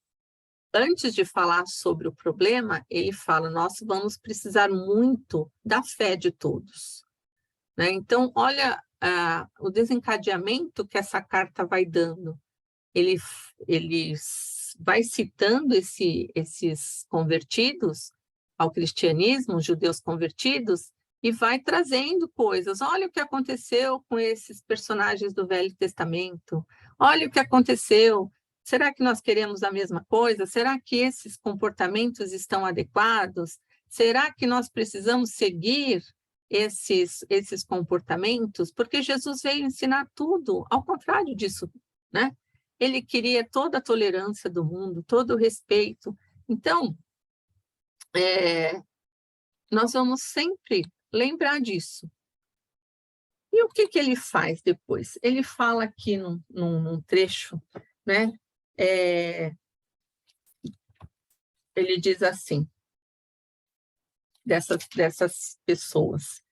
E: antes de falar sobre o problema, ele fala, nós vamos precisar muito da fé de todos, né? Então, olha o desencadeamento que essa carta vai dando. Ele vai citando esses convertidos ao cristianismo, judeus convertidos, e vai trazendo coisas. Olha o que aconteceu com esses personagens do Velho Testamento. Olha o que aconteceu. Será que nós queremos a mesma coisa? Será que esses comportamentos estão adequados? Será que nós precisamos seguir esses comportamentos? Porque Jesus veio ensinar tudo, ao contrário disso, né? Ele queria toda a tolerância do mundo, todo o respeito. Então, nós vamos sempre lembrar disso. E o que ele faz depois? Ele fala aqui num trecho, né? Ele diz assim, dessas pessoas,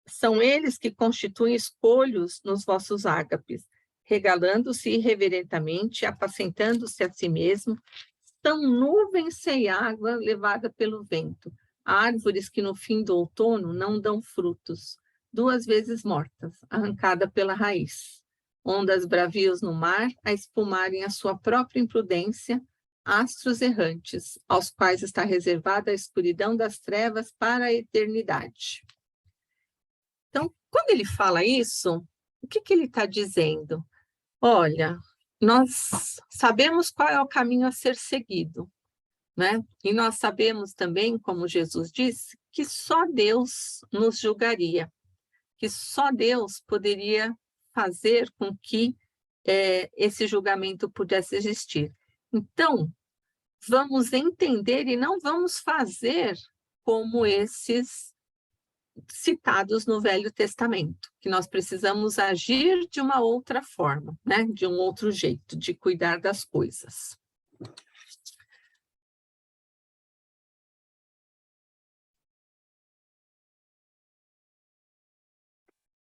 E: são eles que constituem escolhos nos vossos ágapes, regalando-se irreverentamente, apacentando-se a si mesmo, são nuvens sem água levada pelo vento, árvores que no fim do outono não dão frutos, 2 vezes mortas, arrancada pela raiz. Ondas bravios no mar, a espumarem a sua própria imprudência, astros errantes, aos quais está reservada a escuridão das trevas para a eternidade. Então, quando ele fala isso, o que ele está dizendo? Olha, nós sabemos qual é o caminho a ser seguido, né? E nós sabemos também, como Jesus disse, que só Deus nos julgaria, que só Deus poderia fazer com que esse julgamento pudesse existir. Então, vamos entender e não vamos fazer como esses citados no Velho Testamento, que nós precisamos agir de uma outra forma, né? De um outro jeito de cuidar das coisas.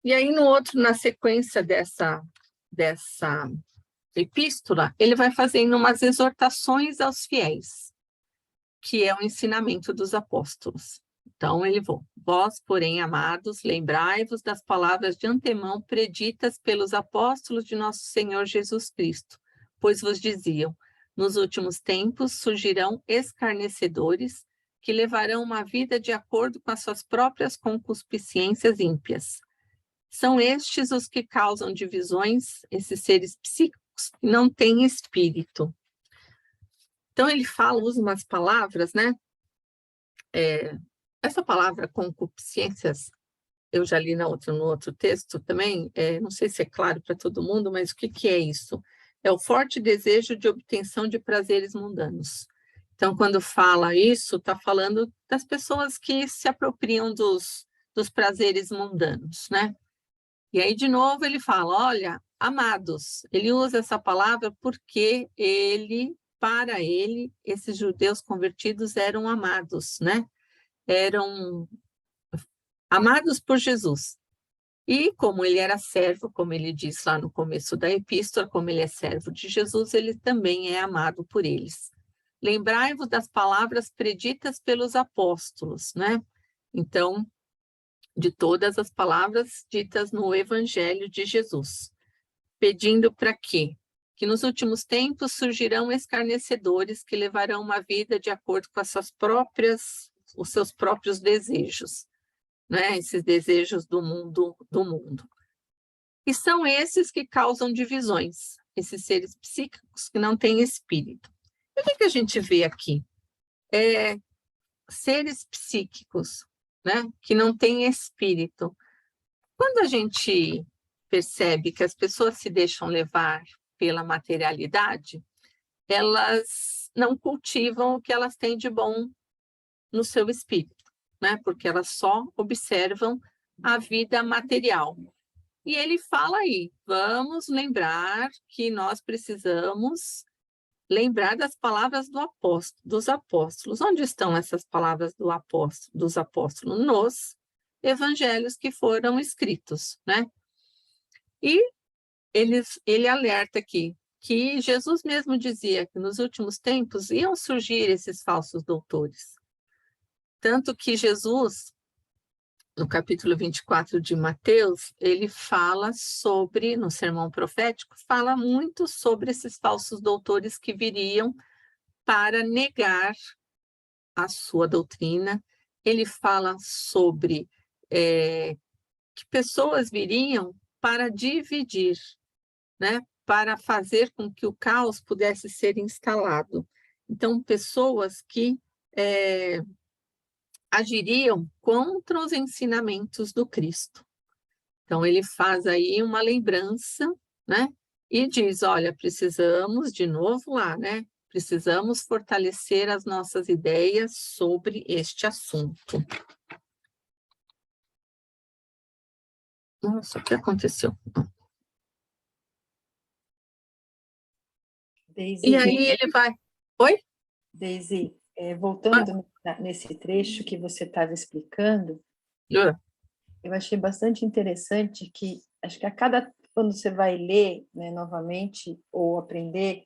E: E aí, na sequência dessa epístola, ele vai fazendo umas exortações aos fiéis, que é o ensinamento dos apóstolos. Então, vós, porém, amados, lembrai-vos das palavras de antemão preditas pelos apóstolos de nosso Senhor Jesus Cristo, pois vos diziam, nos últimos tempos surgirão escarnecedores que levarão uma vida de acordo com as suas próprias concupiscências ímpias. São estes os que causam divisões, esses seres psíquicos que não têm espírito. Então, ele usa umas palavras, né? Essa palavra concupiscências, eu já li no outro texto também, não sei se é claro para todo mundo, mas o que é isso? É o forte desejo de obtenção de prazeres mundanos. Então, quando fala isso, está falando das pessoas que se apropriam dos prazeres mundanos, né? E aí, de novo, ele fala, olha, amados, ele usa essa palavra porque para ele, esses judeus convertidos eram amados, né? Eram amados por Jesus. E como ele era servo, como ele diz lá no começo da epístola, como ele é servo de Jesus, ele também é amado por eles. Lembrai-vos das palavras preditas pelos apóstolos, né? Então, de todas as palavras ditas no Evangelho de Jesus, pedindo para quê? Que nos últimos tempos surgirão escarnecedores que levarão uma vida de acordo com os seus próprios desejos, né? Esses desejos do mundo. E são esses que causam divisões, esses seres psíquicos que não têm espírito. E o que a gente vê aqui? Seres psíquicos, né? Que não têm espírito. Quando a gente percebe que as pessoas se deixam levar pela materialidade, elas não cultivam o que elas têm de bom no seu espírito, né? Porque elas só observam a vida material. E ele fala aí, vamos lembrar que nós precisamos lembrar das palavras dos apóstolos. Onde estão essas palavras dos apóstolos? Nos evangelhos que foram escritos, né? E ele alerta aqui que Jesus mesmo dizia que nos últimos tempos iam surgir esses falsos doutores. Tanto que Jesus, no capítulo 24 de Mateus, ele fala no sermão profético, fala muito sobre esses falsos doutores que viriam para negar a sua doutrina. Ele fala sobre que pessoas viriam para dividir, né? Para fazer com que o caos pudesse ser instalado. Então, pessoas que agiriam contra os ensinamentos do Cristo. Então, ele faz aí uma lembrança, né? E diz, olha, precisamos, de novo lá, né? Precisamos fortalecer as nossas ideias sobre este assunto. Nossa, o que aconteceu?
A: Daisy,
E: E aí ele vai... Oi?
A: Daisy, voltando nesse trecho que você estava explicando, eu achei bastante interessante que, acho que quando você vai ler, né, novamente, ou aprender,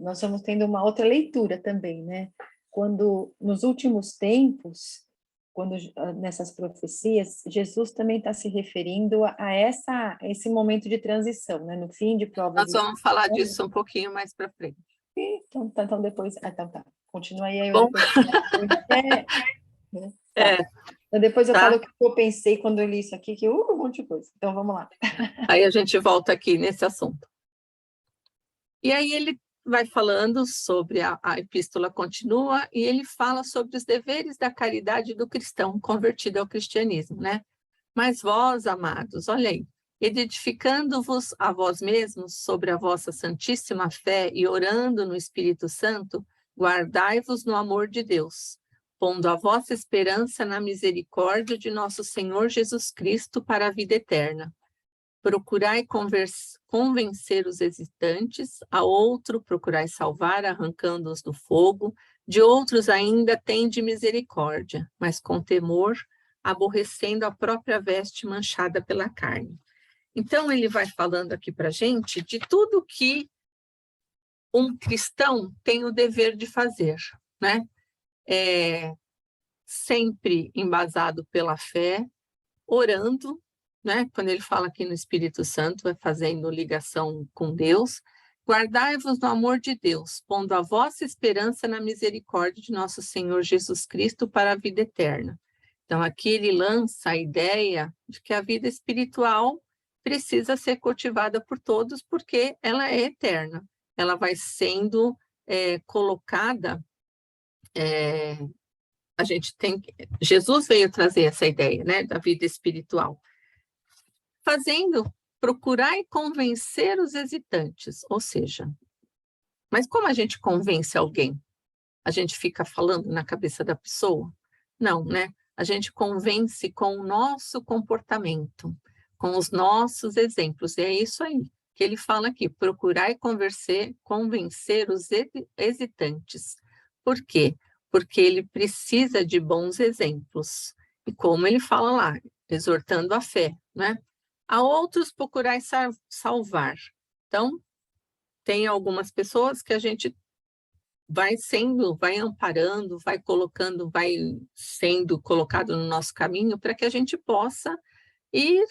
A: nós vamos tendo uma outra leitura também, né? Quando, nos últimos tempos, nessas profecias, Jesus também está se referindo a esse momento de transição, né? No fim de provas...
E: Nós vamos falar disso um pouquinho mais para frente.
A: Então depois... Então tá. Continua aí.
E: Bom.
A: Então, depois eu
E: tá.
A: falo o que eu pensei quando eu li isso aqui, que um monte de coisa. Então, vamos lá.
E: Aí a gente volta aqui nesse assunto. E aí ele vai falando sobre, a epístola continua, e ele fala sobre os deveres da caridade do cristão convertido ao cristianismo, né? Mas vós, amados, olha aí, edificando-vos a vós mesmos sobre a vossa santíssima fé e orando no Espírito Santo, guardai-vos no amor de Deus, pondo a vossa esperança na misericórdia de nosso Senhor Jesus Cristo para a vida eterna. Procurai convencer os hesitantes, a outro procurai salvar, arrancando-os do fogo, de outros ainda tende misericórdia, mas com temor, aborrecendo a própria veste manchada pela carne. Então, ele vai falando aqui para a gente de tudo que um cristão tem o dever de fazer, né? sempre embasado pela fé, orando, né? Quando ele fala aqui no Espírito Santo, vai fazendo ligação com Deus. Guardai-vos no amor de Deus, pondo a vossa esperança na misericórdia de nosso Senhor Jesus Cristo para a vida eterna. Então, aqui ele lança a ideia de que a vida espiritual precisa ser cultivada por todos, porque ela é eterna. Ela vai sendo colocada... a gente tem... Jesus veio trazer essa ideia, né, da vida espiritual. Procurar e convencer os hesitantes, ou seja, mas como a gente convence alguém? A gente fica falando na cabeça da pessoa? Não, né? A gente convence com o nosso comportamento, com os nossos exemplos, e é isso aí que ele fala aqui, procurar e convencer os hesitantes. Por quê? Porque ele precisa de bons exemplos, e como ele fala lá, exortando a fé, né? A outros procurar salvar. Então, tem algumas pessoas que a gente vai amparando, vai sendo colocado no nosso caminho para que a gente possa ir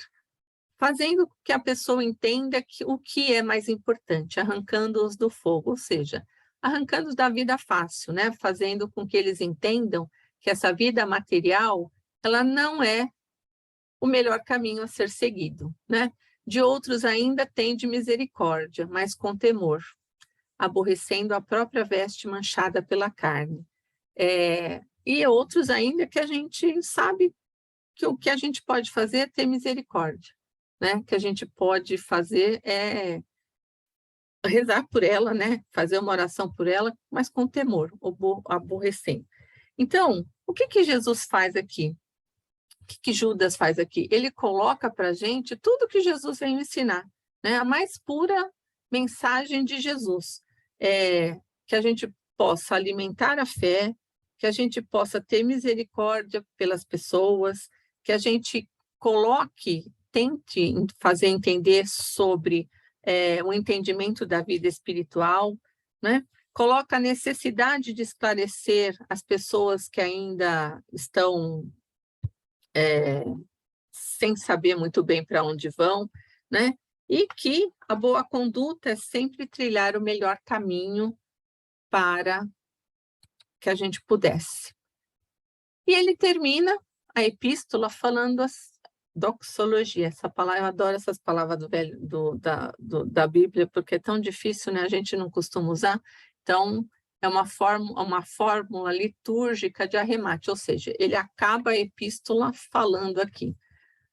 E: fazendo que a pessoa entenda o que é mais importante, arrancando-os do fogo, ou seja, arrancando da vida fácil, né? Fazendo com que eles entendam que essa vida material, ela não é o melhor caminho a ser seguido, né? De outros ainda tende misericórdia, mas com temor, aborrecendo a própria veste manchada pela carne. E outros ainda que a gente sabe que o que a gente pode fazer é ter misericórdia, né? O que a gente pode fazer é rezar por ela, né? Fazer uma oração por ela, mas com temor, aborrecendo. Então, o que Jesus faz aqui? O que Judas faz aqui? Ele coloca para a gente tudo que Jesus veio ensinar, né? A mais pura mensagem de Jesus. Que a gente possa alimentar a fé, que a gente possa ter misericórdia pelas pessoas, que a gente tente fazer entender sobre o entendimento da vida espiritual, né? Coloca a necessidade de esclarecer as pessoas que ainda estão sem saber muito bem para onde vão, né? E que a boa conduta é sempre trilhar o melhor caminho para que a gente pudesse. E ele termina a epístola falando doxologia, essa palavra, eu adoro essas palavras da Bíblia, porque é tão difícil, né? A gente não costuma usar, então é uma fórmula litúrgica de arremate, ou seja, ele acaba a epístola falando aqui.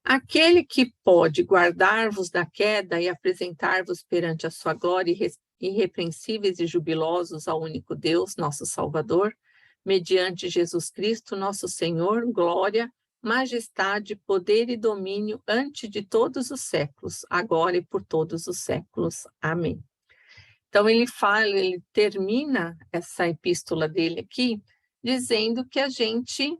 E: Aquele que pode guardar-vos da queda e apresentar-vos perante a sua glória irrepreensíveis e jubilosos ao único Deus, nosso Salvador, mediante Jesus Cristo, nosso Senhor, glória, majestade, poder e domínio ante de todos os séculos, agora e por todos os séculos. Amém. Então, ele termina essa epístola dele aqui, dizendo que a gente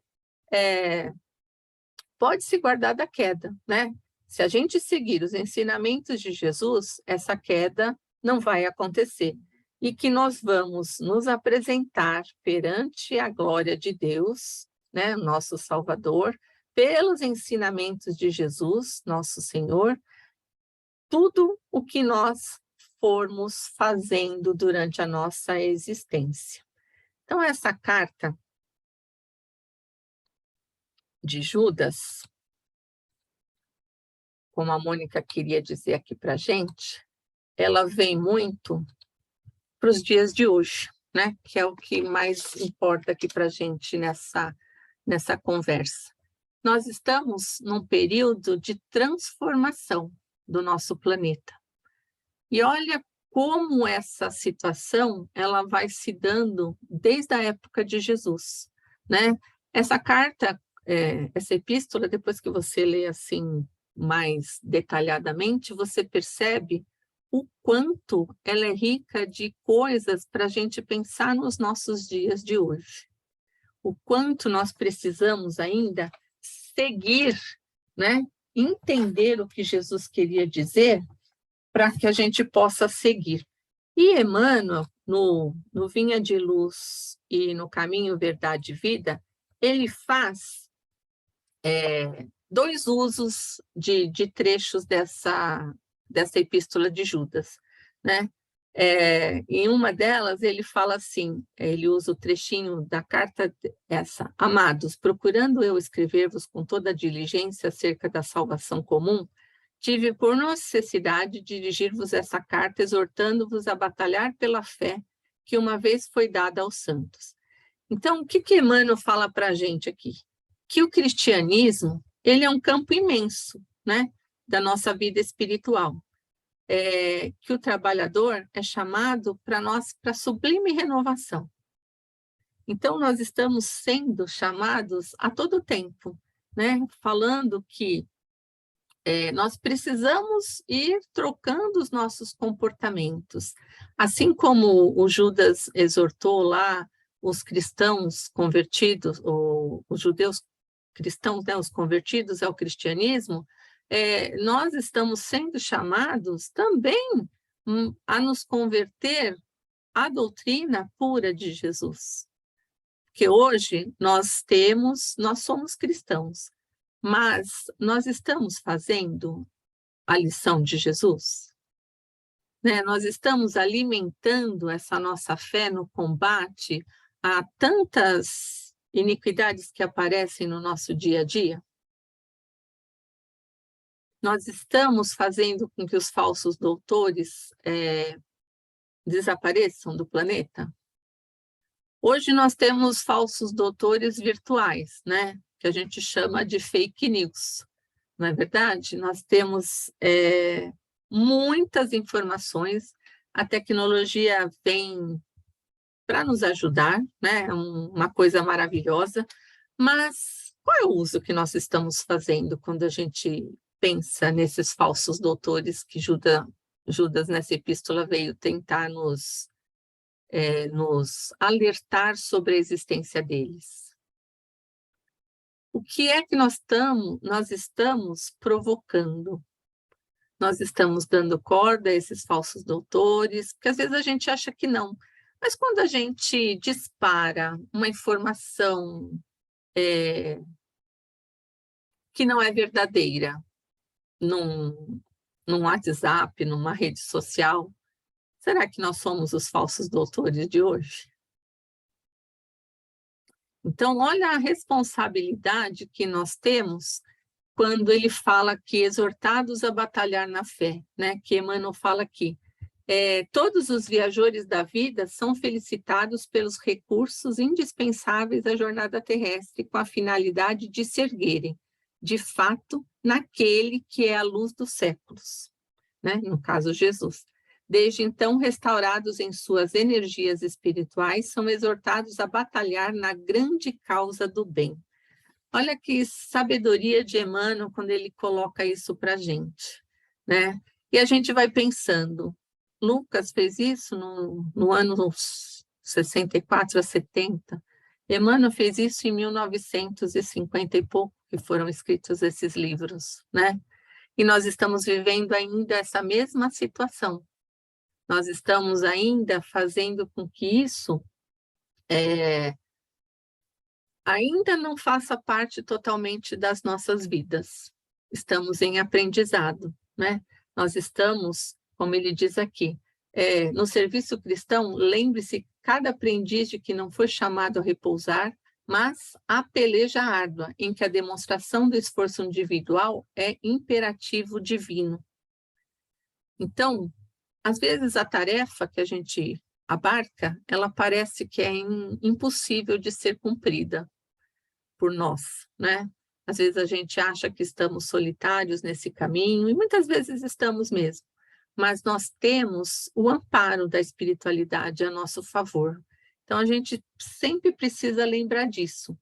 E: pode se guardar da queda, né? Se a gente seguir os ensinamentos de Jesus, essa queda não vai acontecer. E que nós vamos nos apresentar perante a glória de Deus, né, nosso Salvador, pelos ensinamentos de Jesus, nosso Senhor, tudo o que nós formos fazendo durante a nossa existência. Então, essa carta de Judas, como a Mônica queria dizer aqui para a gente, ela vem muito para os dias de hoje, né? Que é o que mais importa aqui para a gente nessa conversa. Nós estamos num período de transformação do nosso planeta. E olha como essa situação ela vai se dando desde a época de Jesus, né? Essa carta, essa epístola, depois que você lê assim mais detalhadamente, você percebe o quanto ela é rica de coisas para a gente pensar nos nossos dias de hoje. O quanto nós precisamos ainda seguir, né? Entender o que Jesus queria dizer para que a gente possa seguir. E Emmanuel, no Vinha de Luz e no Caminho, Verdade e Vida, ele faz dois usos de trechos dessa epístola de Judas, né? Em uma delas, ele fala assim, ele usa o trechinho da carta essa: Amados, procurando eu escrever-vos com toda a diligência acerca da salvação comum, tive por necessidade de dirigir-vos essa carta, exortando-vos a batalhar pela fé que uma vez foi dada aos santos. Então, o que Emmanuel fala para a gente aqui? Que o cristianismo, ele é um campo imenso, né, da nossa vida espiritual. Que o trabalhador é chamado para sublime renovação. Então, nós estamos sendo chamados a todo tempo, né, falando que nós precisamos ir trocando os nossos comportamentos. Assim como o Judas exortou lá os cristãos convertidos, os judeus cristãos, né, os convertidos ao cristianismo, nós estamos sendo chamados também a nos converter à doutrina pura de Jesus. Porque hoje nós somos cristãos, mas nós estamos fazendo a lição de Jesus? Né? Nós estamos alimentando essa nossa fé no combate a tantas iniquidades que aparecem no nosso dia a dia? Nós estamos fazendo com que os falsos doutores desapareçam do planeta? Hoje nós temos falsos doutores virtuais, né? Que a gente chama de fake news, não é verdade? Nós temos muitas informações, a tecnologia vem para nos ajudar, né? Uma coisa maravilhosa, mas qual é o uso que nós estamos fazendo quando a gente pensa nesses falsos doutores que Judas nessa epístola veio tentar nos alertar sobre a existência deles? O que é que nós estamos provocando? Nós estamos dando corda a esses falsos doutores, porque às vezes a gente acha que não. Mas quando a gente dispara uma informação que não é verdadeira num WhatsApp, numa rede social, será que nós somos os falsos doutores de hoje? Então, olha a responsabilidade que nós temos quando ele fala que exortados a batalhar na fé, né? Que Emmanuel fala aqui. Todos os viajores da vida são felicitados pelos recursos indispensáveis à jornada terrestre, com a finalidade de se erguerem, de fato, naquele que é a luz dos séculos, né? No caso, Jesus. Desde então, restaurados em suas energias espirituais, são exortados a batalhar na grande causa do bem. Olha que sabedoria de Emmanuel quando ele coloca isso para a gente, né? E a gente vai pensando, Lucas fez isso no ano 64 a 70, Emmanuel fez isso em 1950 e pouco, que foram escritos esses livros, né? E nós estamos vivendo ainda essa mesma situação. Nós estamos ainda fazendo com que isso ainda não faça parte totalmente das nossas vidas. Estamos em aprendizado, né? Nós estamos, como ele diz aqui, no serviço cristão, lembre-se, cada aprendiz de que não foi chamado a repousar, mas a peleja árdua, em que a demonstração do esforço individual é imperativo divino. Então, às vezes a tarefa que a gente abarca, ela parece que é impossível de ser cumprida por nós, né? Às vezes a gente acha que estamos solitários nesse caminho, e muitas vezes estamos mesmo, mas nós temos o amparo da espiritualidade a nosso favor. Então a gente sempre precisa lembrar disso.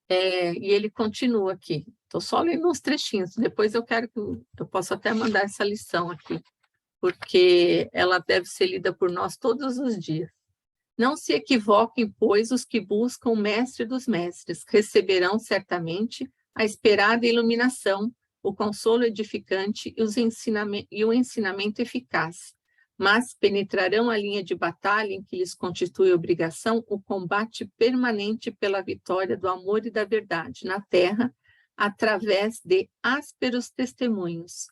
E: E ele continua aqui, estou só lendo uns trechinhos, depois eu posso até mandar essa lição aqui, porque ela deve ser lida por nós todos os dias. Não se equivoquem, pois, os que buscam o mestre dos mestres, receberão certamente a esperada iluminação, o consolo edificante e o ensinamento eficaz, mas penetrarão a linha de batalha em que lhes constitui obrigação o combate permanente pela vitória do amor e da verdade na terra, através de ásperos testemunhos,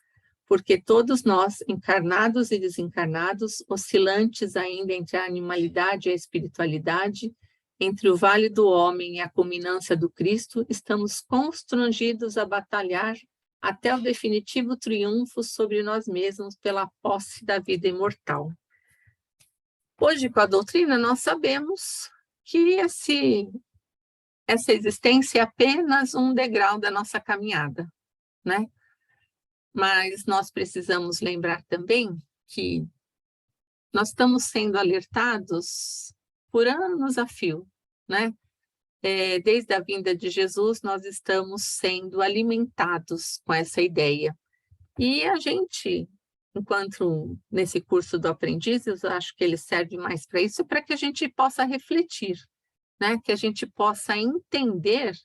E: porque todos nós, encarnados e desencarnados, oscilantes ainda entre a animalidade e a espiritualidade, entre o vale do homem e a culminância do Cristo, estamos constrangidos a batalhar até o definitivo triunfo sobre nós mesmos pela posse da vida imortal. Hoje, com a doutrina, nós sabemos que essa existência é apenas um degrau da nossa caminhada, né? Mas nós precisamos lembrar também que nós estamos sendo alertados por anos a fio, né? Desde a vinda de Jesus, nós estamos sendo alimentados com essa ideia. E a gente, enquanto nesse curso do Aprendizes, eu acho que ele serve mais para isso, para que a gente possa refletir, né? Que a gente possa entender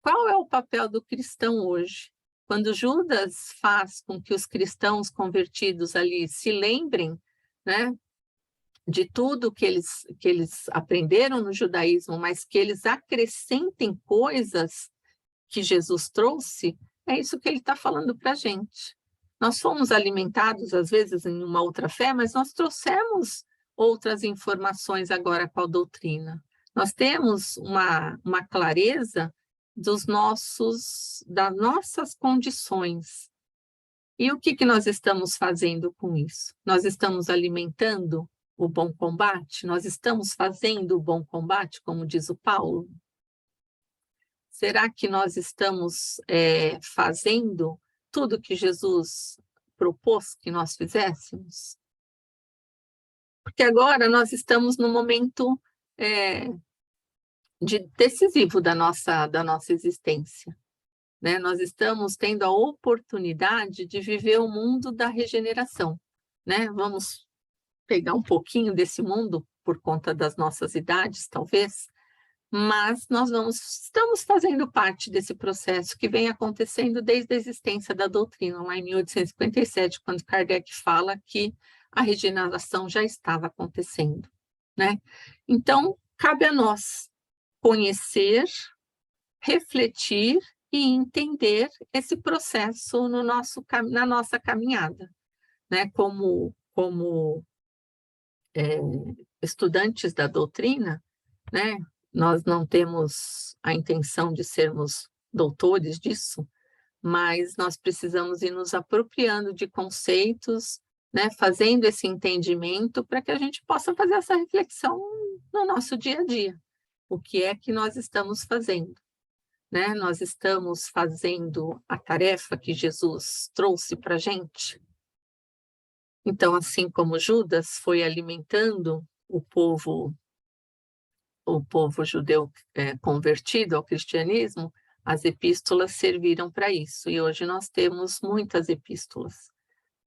E: qual é o papel do cristão hoje. Quando Judas faz com que os cristãos convertidos ali se lembrem, né, de tudo que eles aprenderam no judaísmo, mas que eles acrescentem coisas que Jesus trouxe, é isso que ele está falando para a gente. Nós fomos alimentados, às vezes, em uma outra fé, mas nós trouxemos outras informações agora com a doutrina. Nós temos uma clareza das nossas condições. E o que nós estamos fazendo com isso? Nós estamos alimentando o bom combate? Nós estamos fazendo o bom combate, como diz o Paulo? Será que nós estamos fazendo tudo que Jesus propôs que nós fizéssemos? Porque agora nós estamos no momento decisivo da nossa existência, né? Nós estamos tendo a oportunidade de viver o mundo da regeneração, né? Vamos pegar um pouquinho desse mundo por conta das nossas idades, talvez, mas nós estamos fazendo parte desse processo que vem acontecendo desde a existência da doutrina, lá em 1857, quando Kardec fala que a regeneração já estava acontecendo, né? Então, cabe a nós conhecer, refletir e entender esse processo na nossa caminhada, né? Como estudantes da doutrina, né? Nós não temos a intenção de sermos doutores disso, mas nós precisamos ir nos apropriando de conceitos, né? Fazendo esse entendimento para que a gente possa fazer essa reflexão no nosso dia a dia. O que é que nós estamos fazendo, né? Nós estamos fazendo a tarefa que Jesus trouxe para a gente? Então, assim como Judas foi alimentando o povo judeu convertido ao cristianismo, as epístolas serviram para isso. E hoje nós temos muitas epístolas,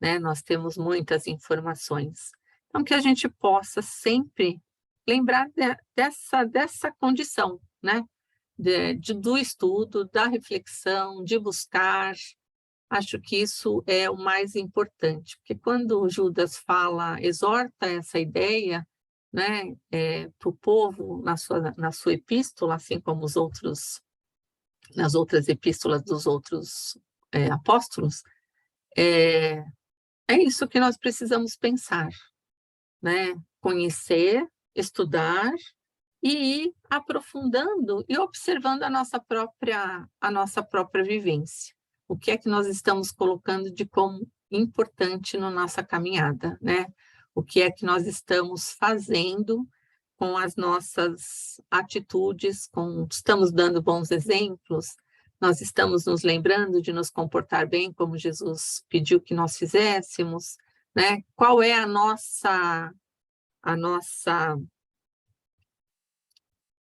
E: né? Nós temos muitas informações. Então, que a gente possa sempre lembrar dessa condição, né? Do estudo, da reflexão, de buscar. Acho que isso é o mais importante, porque quando Judas exorta essa ideia, né, para o povo na sua epístola, assim como nas outras epístolas dos outros apóstolos, é isso que nós precisamos pensar, né? Conhecer, estudar e ir aprofundando e observando a nossa própria vivência. O que é que nós estamos colocando de como importante na nossa caminhada, né? O que é que nós estamos fazendo com as nossas atitudes, estamos dando bons exemplos, nós estamos nos lembrando de nos comportar bem como Jesus pediu que nós fizéssemos, né? Qual é a nossa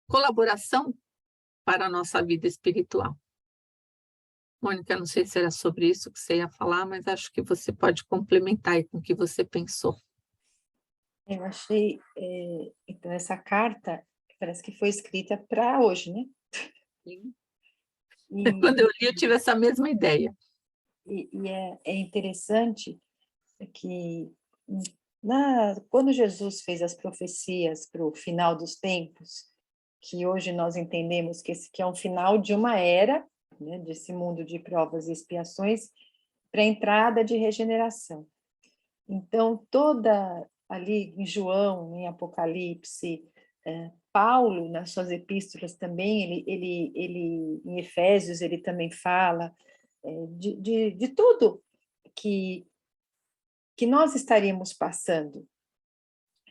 E: colaboração para a nossa vida espiritual? Mônica, não sei se era sobre isso que você ia falar, mas acho que você pode complementar aí com o que você pensou.
A: Eu achei, então, essa carta parece que foi escrita para hoje, né?
E: Sim. Quando eu li, eu tive essa mesma ideia.
A: E é interessante que Quando Jesus fez as profecias para o final dos tempos, que hoje nós entendemos que é um final de uma era, né, desse mundo de provas e expiações, para a entrada de regeneração. Então, toda ali em João, em Apocalipse, Paulo, nas suas epístolas também, ele em Efésios, ele também fala de tudo que nós estaríamos passando.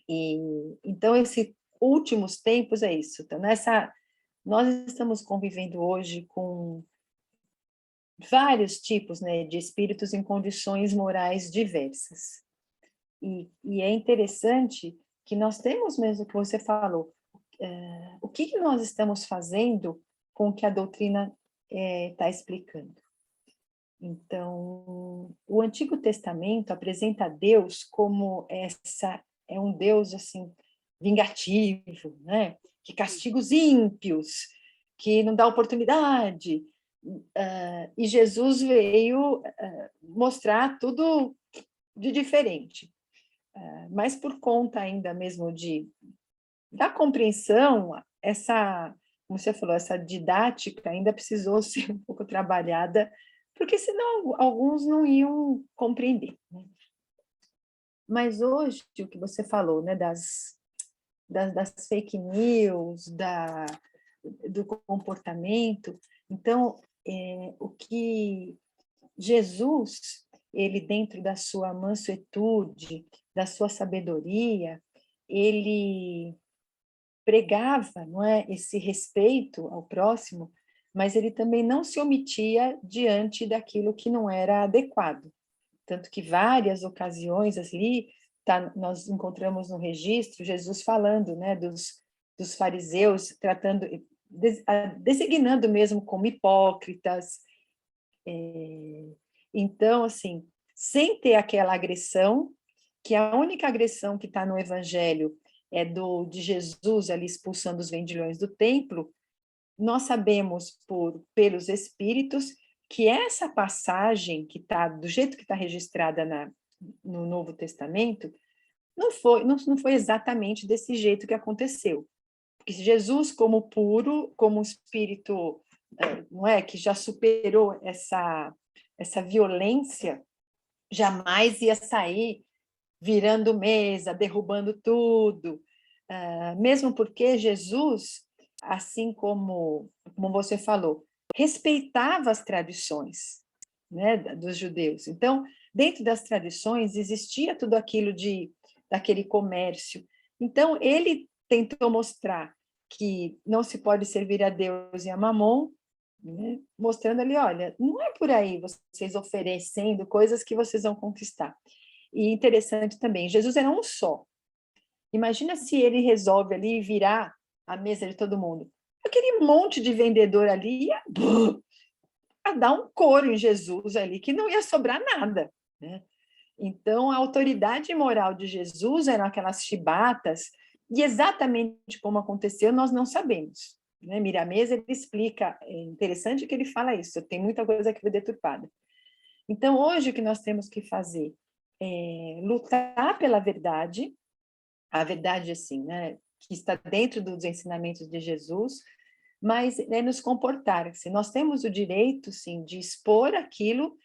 A: E então, esses últimos tempos é isso. Então, nós estamos convivendo hoje com vários tipos, né, de espíritos em condições morais diversas. E é interessante que nós temos mesmo o que você falou, o que nós estamos fazendo com o que a doutrina está explicando. Então, o Antigo Testamento apresenta Deus como é um Deus assim vingativo, né? Que castiga os ímpios, que não dá oportunidade. E Jesus veio mostrar tudo de diferente. Mas por conta ainda mesmo da compreensão, como você falou, essa didática ainda precisou ser um pouco trabalhada, porque senão alguns não iam compreender, né? Mas hoje, o que você falou, né, das fake news, do comportamento, então, o que Jesus, ele dentro da sua mansuetude, da sua sabedoria, ele pregava, não é, esse respeito ao próximo, mas ele também não se omitia diante daquilo que não era adequado. Tanto que várias ocasiões ali, nós encontramos no registro Jesus falando, né, dos fariseus, designando mesmo como hipócritas. Então, assim, sem ter aquela agressão, que a única agressão que está no Evangelho é de Jesus ali expulsando os vendilhões do templo, nós sabemos pelos Espíritos que essa passagem que está do jeito que está registrada no Novo Testamento não foi exatamente desse jeito que aconteceu. Porque Jesus, como puro, como um espírito, não é, que já superou essa violência, jamais ia sair virando mesa, derrubando tudo. Mesmo porque Jesus, assim como você falou, respeitava as tradições, né, dos judeus. Então, dentro das tradições existia tudo aquilo daquele comércio. Então, ele tentou mostrar que não se pode servir a Deus e a Mamon, né, mostrando ali, olha, não é por aí vocês oferecendo coisas que vocês vão conquistar. E interessante também, Jesus era um só. Imagina se ele resolve ali virar a mesa de todo mundo. Aquele monte de vendedor ali ia dar um couro em Jesus ali, que não ia sobrar nada, né? Então, a autoridade moral de Jesus eram aquelas chibatas, e exatamente como aconteceu, nós não sabemos, né? Miramês, ele explica, é interessante que ele fala isso, tem muita coisa que foi deturpada. Então, hoje, o que nós temos que fazer é lutar pela verdade, a verdade, assim, né, que está dentro dos ensinamentos de Jesus, mas nos comportar. Assim, nós temos o direito, sim, de expor aquilo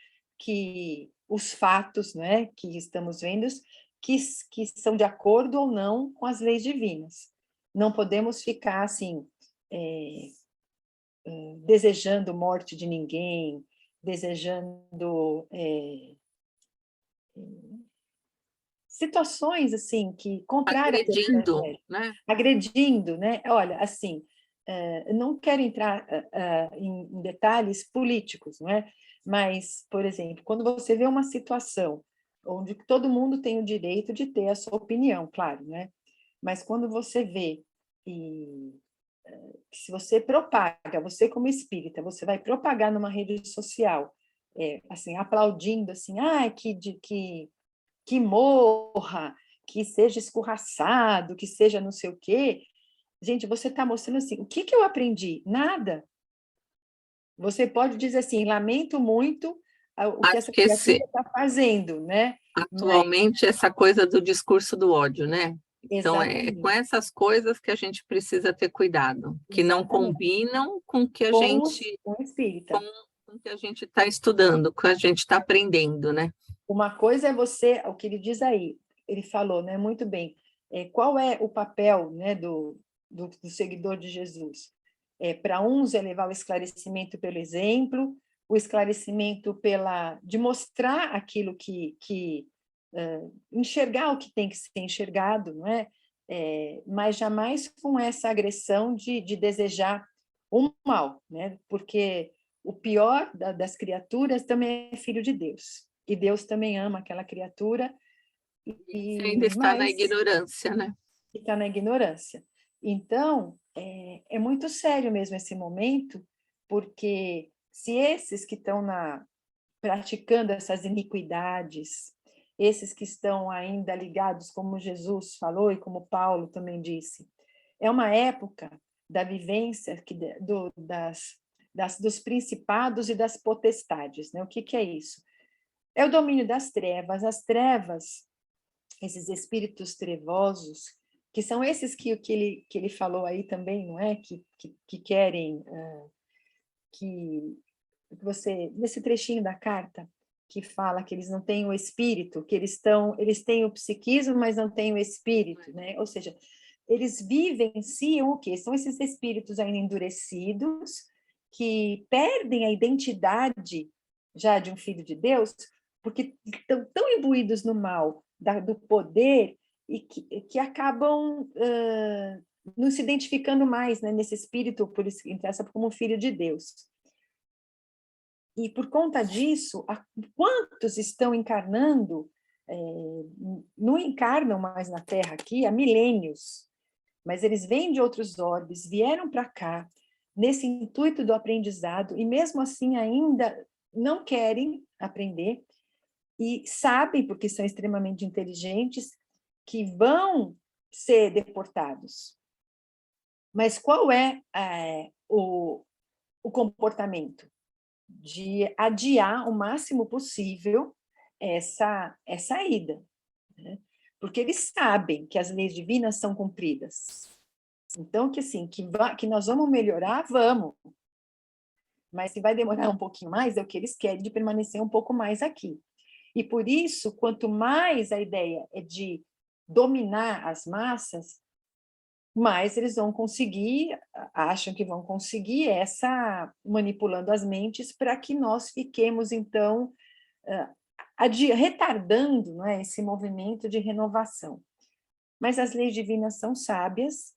A: os fatos, né, que estamos vendo, que são de acordo ou não com as leis divinas. Não podemos ficar, assim, desejando morte de ninguém, desejando situações assim que contrárias ao Evangelho,
E: né?
A: Agredindo, né? Olha, assim, não quero entrar em detalhes políticos, não é? Mas, por exemplo, quando você vê uma situação onde todo mundo tem o direito de ter a sua opinião, claro, né? Mas quando você vê que se você propaga, você como espírita, você vai propagar numa rede social, assim, aplaudindo, assim, que morra, que seja escorraçado, que seja não sei o quê. Gente, você está mostrando assim, o que eu aprendi? Nada. Você pode dizer assim, lamento muito o que
E: Acho
A: essa
E: que
A: criatura está fazendo, né?
E: atualmente, essa coisa do discurso do ódio, né? Então, é com
A: Exatamente.
E: essas coisas que a gente precisa ter cuidado, que não
A: Exatamente.
E: combinam com o que a
A: Com
E: gente
A: o espírita.
E: com o que a gente está estudando, com o que a gente está aprendendo, né?
A: Uma coisa é você, o que ele diz aí, ele falou, né, muito bem, qual é o papel, né, do seguidor de Jesus? Para uns é levar o esclarecimento pelo exemplo, o esclarecimento de mostrar aquilo enxergar o que tem que ser enxergado, não é? Mas jamais com essa agressão de desejar o mal, né? Porque o pior das criaturas também é filho de Deus. E Deus também ama aquela criatura,
E: Você ainda está na ignorância, né?
A: Está na ignorância. Então, é muito sério mesmo esse momento, porque se esses que estão praticando essas iniquidades, esses que estão ainda ligados, como Jesus falou e como Paulo também disse, é uma época da vivência dos principados e das potestades, né? O que é isso? É o domínio das trevas. As trevas, esses espíritos trevosos, que são esses que ele falou aí também, não é? Que querem que você, nesse trechinho da carta, que fala que eles não têm o espírito, que eles têm o psiquismo, mas não têm o espírito, né? Ou seja, eles vivenciam o quê? São esses espíritos ainda endurecidos, que perdem a identidade já de um filho de Deus, porque estão tão imbuídos no mal, do poder, e que acabam não se identificando mais, né, nesse espírito, por isso que interessa como filho de Deus. E por conta disso, quantos estão encarnando, não encarnam mais na Terra aqui há milênios, mas eles vêm de outros orbes, vieram para cá, nesse intuito do aprendizado, e mesmo assim ainda não querem aprender, e sabem, porque são extremamente inteligentes, que vão ser deportados. Mas qual é o comportamento? De adiar o máximo possível essa ida, né? Porque eles sabem que as leis divinas são cumpridas. Então, que assim, que nós vamos melhorar, vamos. Mas se vai demorar um pouquinho mais, é o que eles querem, de permanecer um pouco mais aqui. E por isso, quanto mais a ideia é de dominar as massas, mais eles vão conseguir, acham que vão conseguir manipulando as mentes para que nós fiquemos, então, retardando, não é, esse movimento de renovação. Mas as leis divinas são sábias,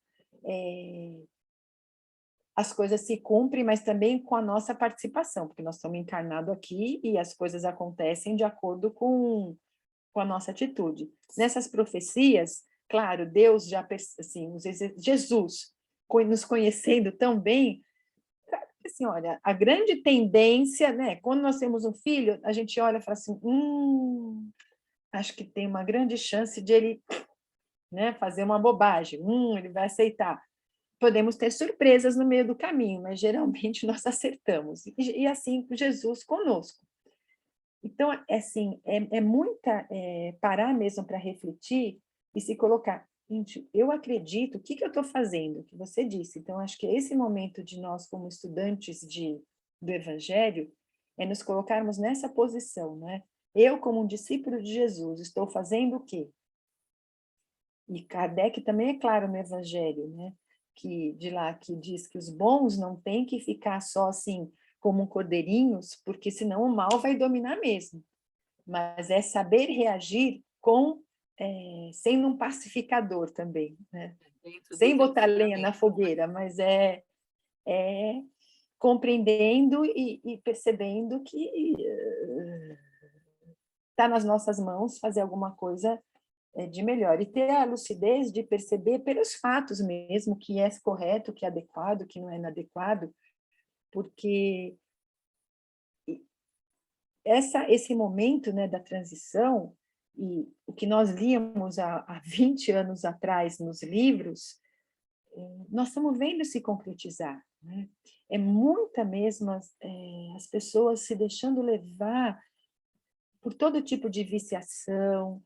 A: as coisas se cumprem, mas também com a nossa participação, porque nós estamos encarnados aqui e as coisas acontecem de acordo com a nossa atitude. Nessas profecias, claro, Deus já, assim, Jesus, nos conhecendo tão bem, assim, olha, a grande tendência, né, quando nós temos um filho, a gente olha e fala assim, acho que tem uma grande chance de ele, né, fazer uma bobagem, ele vai aceitar. Podemos ter surpresas no meio do caminho, mas geralmente nós acertamos. E assim, Jesus conosco. Então, assim, parar mesmo para refletir e se colocar, gente, eu acredito, o que eu estou fazendo? O que você disse. Então, acho que esse momento de nós, como estudantes do Evangelho, é nos colocarmos nessa posição, né? Eu, como um discípulo de Jesus, estou fazendo o quê? E Kardec também é claro no Evangelho, né? Que diz que os bons não têm que ficar só assim, como cordeirinhos, porque senão o mal vai dominar mesmo. Mas é saber reagir sendo um pacificador também, né? Sem botar lenha na fogueira, mas compreendendo e percebendo que está nas nossas mãos fazer alguma coisa de melhor. E ter a lucidez de perceber pelos fatos mesmo que é correto, que é adequado, que não é inadequado, porque esse momento, né, da transição, e o que nós líamos há 20 anos atrás nos livros, nós estamos vendo se concretizar, né? É muita mesmo as pessoas se deixando levar por todo tipo de viciação,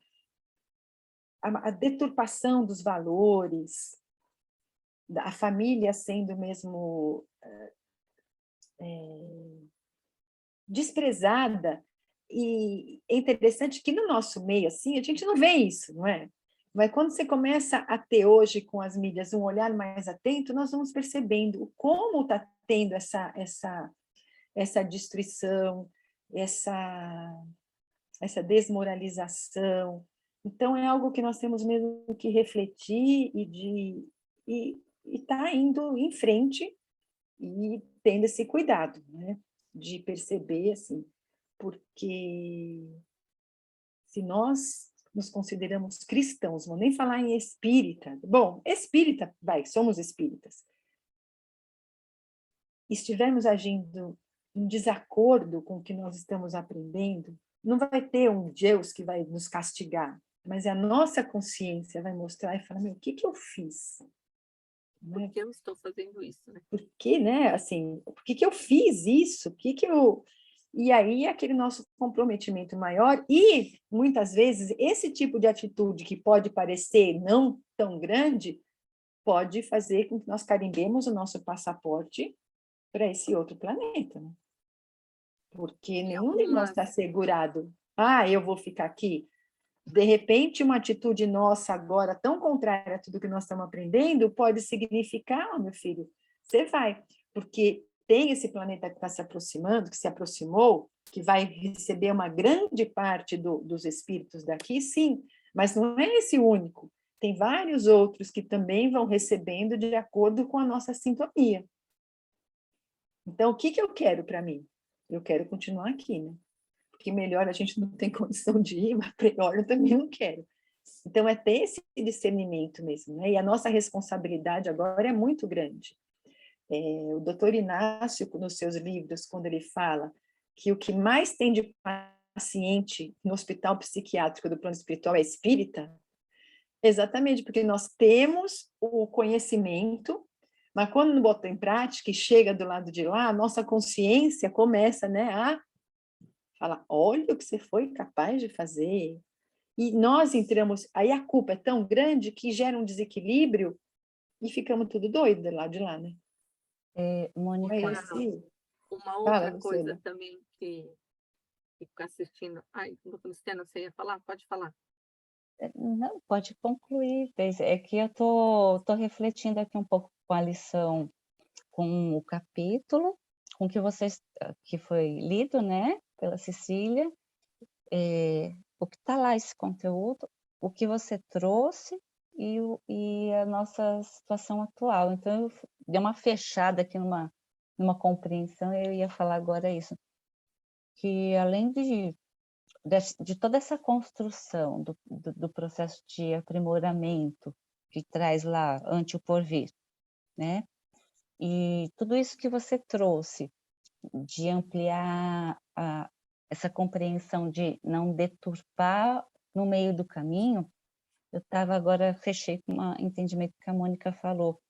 A: a deturpação dos valores, a família sendo mesmo desprezada. E é interessante que no nosso meio, assim, a gente não vê isso, não é? Mas quando você começa a ter hoje com as mídias um olhar mais atento, nós vamos percebendo como está tendo essa destruição, essa desmoralização. Então, é algo que nós temos mesmo que refletir e estar indo em frente e tendo esse cuidado, né? De perceber, assim, porque se nós nos consideramos cristãos, vou nem falar em espírita, bom, espírita, somos espíritas, estivermos agindo em desacordo com o que nós estamos aprendendo, não vai ter um Deus que vai nos castigar, mas a nossa consciência vai mostrar e falar, meu, o que eu fiz?
E: Por que eu estou fazendo isso, né?
A: Por que, né? Assim, por que eu fiz isso? E aí, aquele nosso comprometimento maior, e muitas vezes esse tipo de atitude que pode parecer não tão grande, pode fazer com que nós carimbemos o nosso passaporte para esse outro planeta, né? Porque nenhum de nós está assegurado. Eu vou ficar aqui. De repente, uma atitude nossa agora tão contrária a tudo que nós estamos aprendendo pode significar, meu filho, você vai, porque tem esse planeta que está se aproximando, que se aproximou, que vai receber uma grande parte dos espíritos daqui, sim, mas não é esse único. Tem vários outros que também vão recebendo de acordo com a nossa sintonia. Então, o que eu quero para mim? Eu quero continuar aqui, né? Porque melhor a gente não tem condição de ir, mas pior eu também não quero. Então, é ter esse discernimento mesmo, né? E a nossa responsabilidade agora é muito grande. O doutor Inácio, nos seus livros, quando ele fala que o que mais tem de paciente no hospital psiquiátrico do plano espiritual é espírita, exatamente, porque nós temos o conhecimento, mas quando não bota em prática e chega do lado de lá, a nossa consciência começa, né, a falar, olha o que você foi capaz de fazer. E nós entramos, aí a culpa é tão grande que gera um desequilíbrio e ficamos tudo doido do lado de lá, né?
D: Mônica,
E: uma outra
A: Fala,
E: coisa
A: Lucila.
E: também que fica assistindo. Ai, Luciana, você ia falar? Pode falar.
D: Não, pode concluir. É que eu tô refletindo aqui um pouco com a lição, com o capítulo, com que foi lido, né, pela Cecília, o que está lá esse conteúdo, o que você trouxe e a nossa situação atual. Então, eu dei uma fechada aqui numa compreensão, eu ia falar agora isso, que além de toda essa construção do processo de aprimoramento que traz lá ante o porvir, né? E tudo isso que você trouxe de ampliar essa compreensão de não deturpar no meio do caminho, eu fechei com um entendimento que a Mônica falou.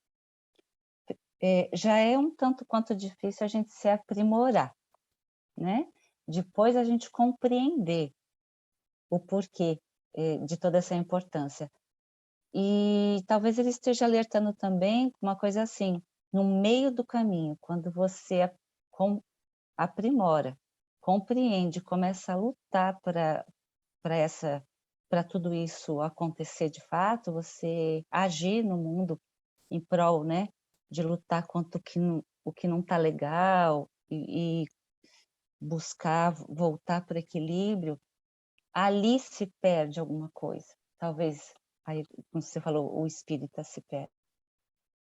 D: Já é um tanto quanto difícil a gente se aprimorar, né? Depois a gente compreender o porquê de toda essa importância. E talvez ele esteja alertando também uma coisa assim, no meio do caminho, quando você aprimora, compreende, começa a lutar para tudo isso acontecer de fato, você agir no mundo em prol, né, de lutar contra o que não está legal e buscar voltar para o equilíbrio, ali se perde alguma coisa. Talvez, aí, como você falou, o espírita se perde.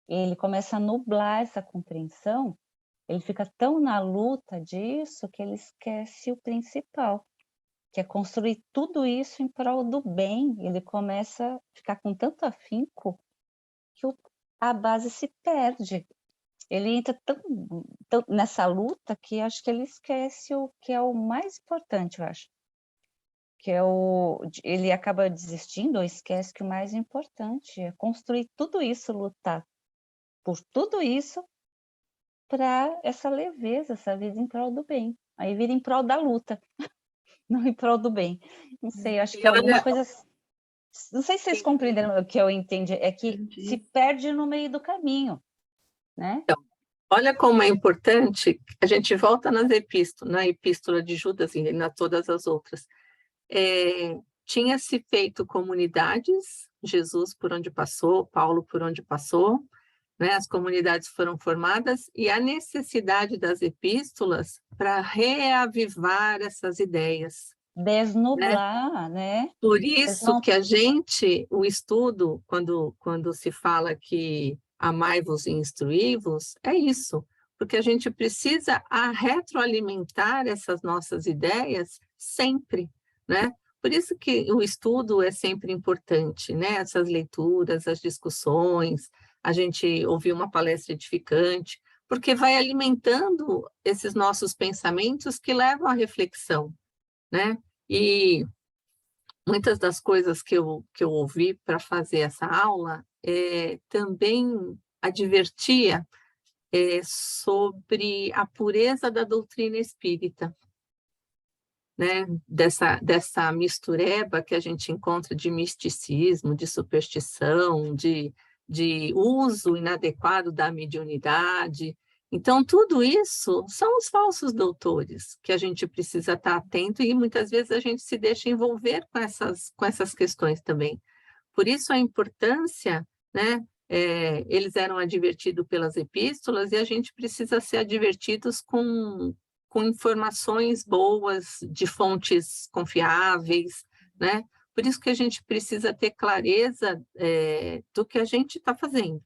D: Ele começa a nublar essa compreensão, ele fica tão na luta disso que ele esquece o principal, que é construir tudo isso em prol do bem. Ele começa a ficar com tanto afinco que a base se perde. Ele entra tão nessa luta que acho que ele esquece o que é o mais importante, eu acho. Ele acaba desistindo ou esquece que o mais importante é construir tudo isso, lutar por tudo isso para essa leveza, essa vida em prol do bem. Aí vira em prol da luta, não em prol do bem. Não sei, acho que alguma coisa... Não sei se vocês compreenderam o que eu entendi, é que se perde no meio do caminho, né?
E: Então, olha como é importante, a gente volta nas epístolas, na epístola de Judas e na todas as outras. Tinha-se feito comunidades, Jesus por onde passou, Paulo por onde passou, né? As comunidades foram formadas e a necessidade das epístolas para reavivar essas ideias.
D: Desnublar, né?
E: Por isso que o estudo, quando se fala que amai-vos e instruí-vos, é isso, porque a gente precisa retroalimentar essas nossas ideias sempre, né? Por isso que o estudo é sempre importante, né? Essas leituras, as discussões, a gente ouvir uma palestra edificante, porque vai alimentando esses nossos pensamentos que levam à reflexão, né? E muitas das coisas que eu ouvi para fazer essa aula também advertia sobre a pureza da doutrina espírita, né? Dessa mistureba que a gente encontra de misticismo, de superstição, de uso inadequado da mediunidade. Então, tudo isso são os falsos doutores, que a gente precisa estar atento e muitas vezes a gente se deixa envolver com essas questões também. Por isso a importância, né? Eles eram advertidos pelas epístolas e a gente precisa ser advertidos com informações boas, de fontes confiáveis, né? Por isso que a gente precisa ter clareza do que a gente está fazendo,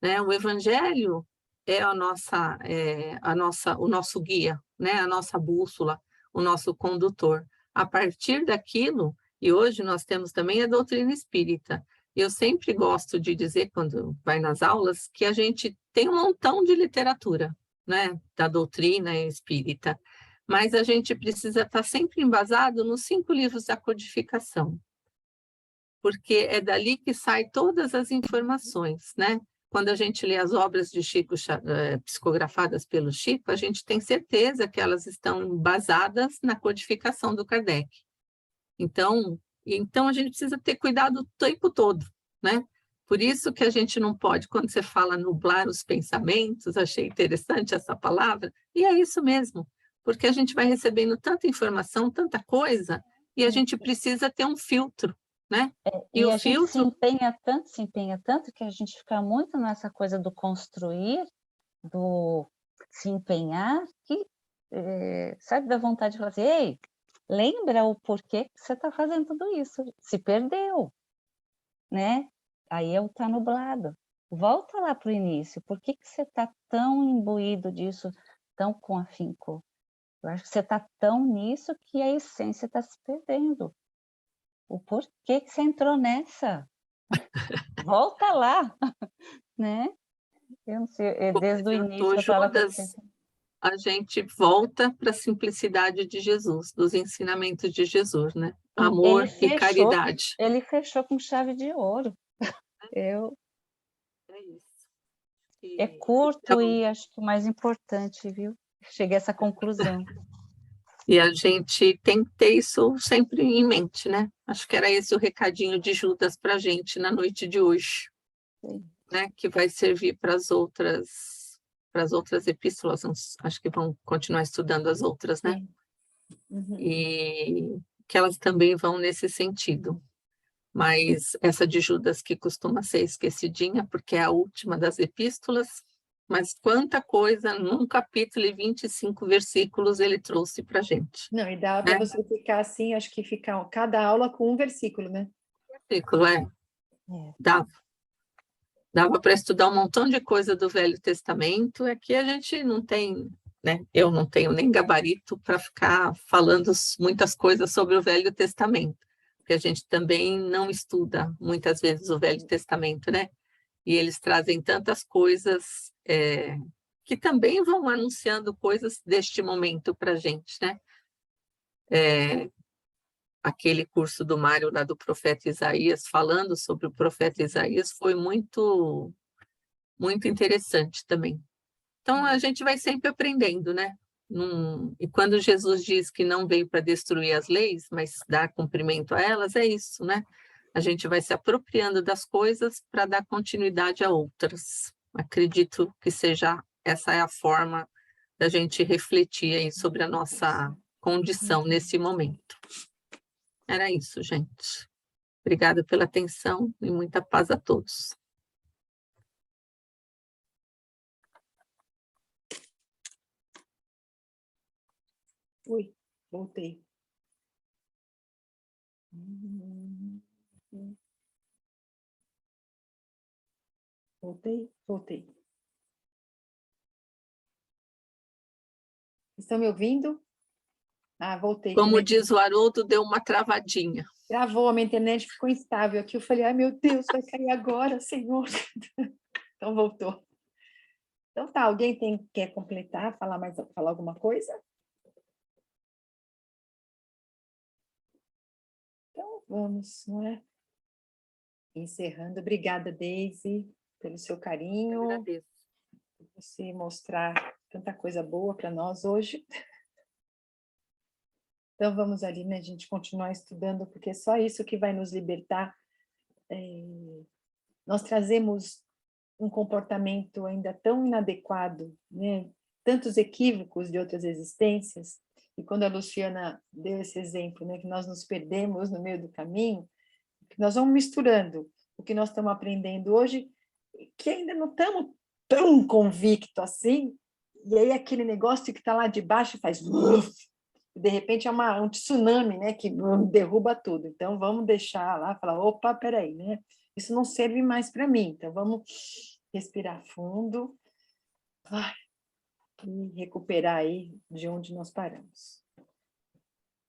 E: né? O Evangelho é o nosso guia, né? A nossa bússola, o nosso condutor. A partir daquilo, e hoje nós temos também a doutrina espírita. Eu sempre gosto de dizer, quando vai nas aulas, que a gente tem um montão de literatura, né? Da doutrina espírita, mas a gente precisa estar sempre embasado nos 5 livros da codificação, porque é dali que saem todas as informações, né? Quando a gente lê as obras de Chico, psicografadas pelo Chico, a gente tem certeza que elas estão basadas na codificação do Kardec. Então a gente precisa ter cuidado o tempo todo, né? Por isso que a gente não pode, quando você fala nublar os pensamentos, achei interessante essa palavra, e é isso mesmo, porque a gente vai recebendo tanta informação, tanta coisa, e a gente precisa ter um filtro, né?
D: E a gente se empenha tanto que a gente fica muito nessa coisa do construir, do se empenhar, que sabe, dá vontade de falar assim, ei, lembra o porquê que você está fazendo tudo isso, se perdeu, né? Aí tá nublado. Volta lá para o início, por que você está tão imbuído disso, tão com afinco? Eu acho que você está tão nisso que a essência está se perdendo. O porquê que você entrou nessa? Volta lá, né? Eu não sei, desde o início eu falo
E: Judas, a gente volta para a simplicidade de Jesus, dos ensinamentos de Jesus, né? Amor e caridade.
D: Ele fechou com chave de ouro.
E: É isso.
D: É curto e acho que o mais importante, viu? Cheguei a essa conclusão.
E: E a gente tem que ter isso sempre em mente, né? Acho que era esse o recadinho de Judas para a gente na noite de hoje, né? Que vai servir para as outras epístolas, acho que vão continuar estudando as outras, né?
A: Uhum.
E: E que elas também vão nesse sentido. Mas essa de Judas que costuma ser esquecidinha, porque é a última das epístolas, mas quanta coisa num capítulo e 25 versículos ele trouxe para a gente.
A: Não, e dá para você ficar assim, acho que fica cada aula com um versículo, né?
E: Versículo, Dava para estudar um montão de coisa do Velho Testamento, é que a gente não tem, né? Eu não tenho nem gabarito para ficar falando muitas coisas sobre o Velho Testamento, porque a gente também não estuda muitas vezes o Velho Testamento, né? E eles trazem tantas coisas que também vão anunciando coisas deste momento para a gente, né? Aquele curso do Mário lá do profeta Isaías, falando sobre o profeta Isaías, foi muito muito interessante também. Então, a gente vai sempre aprendendo, né? E quando Jesus diz que não veio para destruir as leis, mas dar cumprimento a elas, é isso, né? A gente vai se apropriando das coisas para dar continuidade a outras. Acredito que essa é a forma da gente refletir aí sobre a nossa condição nesse momento. Era isso, gente. Obrigada pela atenção e muita paz a todos.
A: Ui, voltei. Voltei. Estão me ouvindo? Ah, voltei.
E: Como diz o Haroldo, deu uma travadinha.
A: Travou, a minha internet ficou instável aqui. Eu falei, ai meu Deus, vai cair agora, Senhor. Então voltou. Então tá, alguém quer completar, falar alguma coisa? Então vamos, não é? Encerrando. Obrigada, Deise, pelo seu carinho.
E: Eu agradeço.
A: Por você mostrar tanta coisa boa para nós hoje. Então vamos ali, né, a gente continuar estudando, porque é só isso que vai nos libertar. Nós trazemos um comportamento ainda tão inadequado, né? Tantos equívocos de outras existências, e quando a Luciana deu esse exemplo, né, que nós nos perdemos no meio do caminho, que nós vamos misturando o que nós estamos aprendendo hoje, que ainda não estamos tão convictos assim, e aí aquele negócio que está lá de baixo faz... de repente é um tsunami, né, que derruba tudo. Então, vamos deixar lá, falar, opa, peraí, né? Isso não serve mais para mim, então vamos respirar fundo e recuperar aí de onde nós paramos.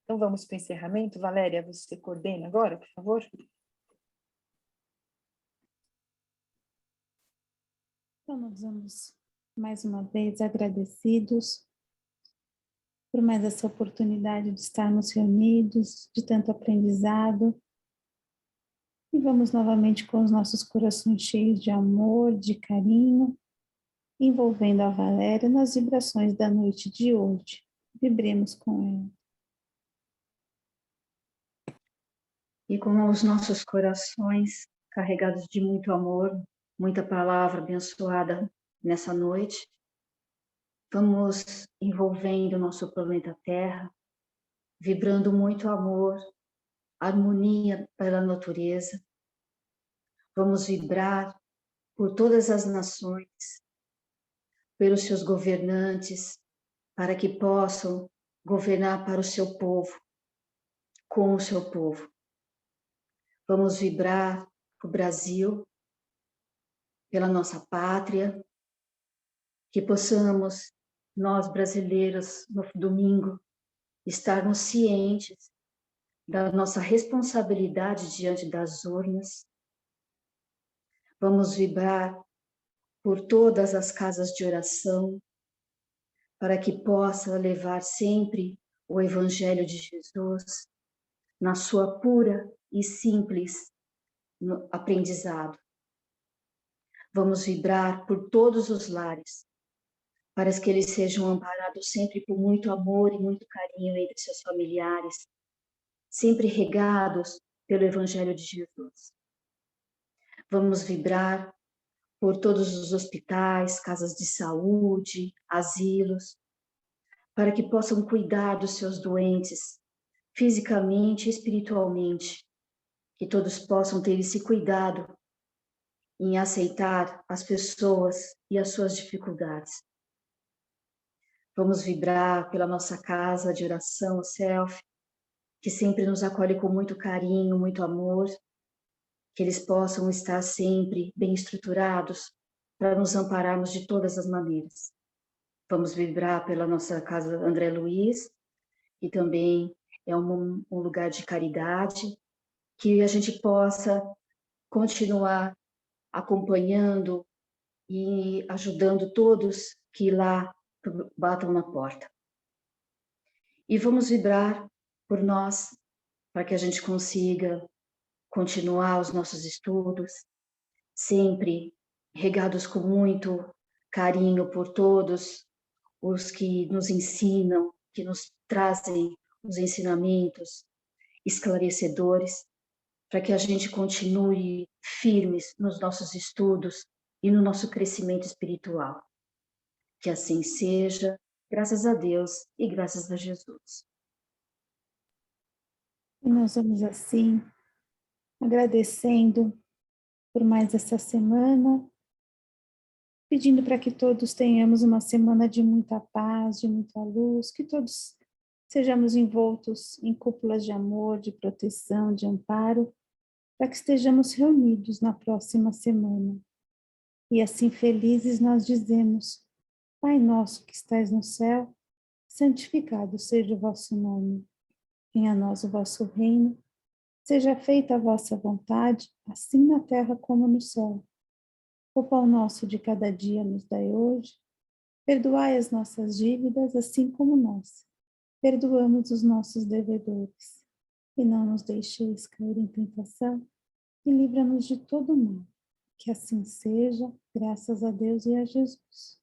A: Então, vamos para o encerramento. Valéria, você coordena agora, por favor?
G: Então, nós vamos, mais uma vez, agradecidos por mais essa oportunidade de estarmos reunidos, de tanto aprendizado. E vamos novamente com os nossos corações cheios de amor, de carinho, envolvendo a Valéria nas vibrações da noite de hoje. Vibremos com ela.
B: E com os nossos corações carregados de muito amor, muita palavra abençoada nessa noite, vamos envolvendo o nosso planeta Terra, vibrando muito amor, harmonia pela natureza. Vamos vibrar por todas as nações, pelos seus governantes, para que possam governar para o seu povo, com o seu povo. Vamos vibrar para o Brasil, pela nossa pátria, que possamos, nós brasileiros, no domingo, estarmos cientes da nossa responsabilidade diante das urnas. Vamos vibrar por todas as casas de oração, para que possa levar sempre o Evangelho de Jesus na sua pura e simples aprendizado. Vamos vibrar por todos os lares, para que eles sejam amparados sempre com muito amor e muito carinho entre seus familiares, sempre regados pelo Evangelho de Jesus. Vamos vibrar por todos os hospitais, casas de saúde, asilos, para que possam cuidar dos seus doentes, fisicamente e espiritualmente, que todos possam ter esse cuidado em aceitar as pessoas e as suas dificuldades. Vamos vibrar pela nossa casa de oração, o Self, que sempre nos acolhe com muito carinho, muito amor, que eles possam estar sempre bem estruturados para nos ampararmos de todas as maneiras. Vamos vibrar pela nossa casa André Luiz, que também é um lugar de caridade, que a gente possa continuar acompanhando e ajudando todos que lá batam na porta. E vamos vibrar por nós, para que a gente consiga continuar os nossos estudos, sempre regados com muito carinho por todos os que nos ensinam, que nos trazem os ensinamentos esclarecedores, para que a gente continue firmes nos nossos estudos e no nosso crescimento espiritual. Que assim seja, graças a Deus e graças a Jesus.
G: E nós vamos assim, agradecendo por mais essa semana, pedindo para que todos tenhamos uma semana de muita paz, de muita luz, que todos sejamos envoltos em cúpulas de amor, de proteção, de amparo, para que estejamos reunidos na próxima semana. E assim felizes nós dizemos: Pai nosso que estais no céu, santificado seja o vosso nome. Venha a nós o vosso reino, seja feita a vossa vontade, assim na terra como no céu. O pão nosso de cada dia nos dai hoje. Perdoai as nossas dívidas, assim como nós perdoamos os nossos devedores. E não nos deixeis cair em tentação, e livra-nos de todo mal. Que assim seja, graças a Deus e a Jesus.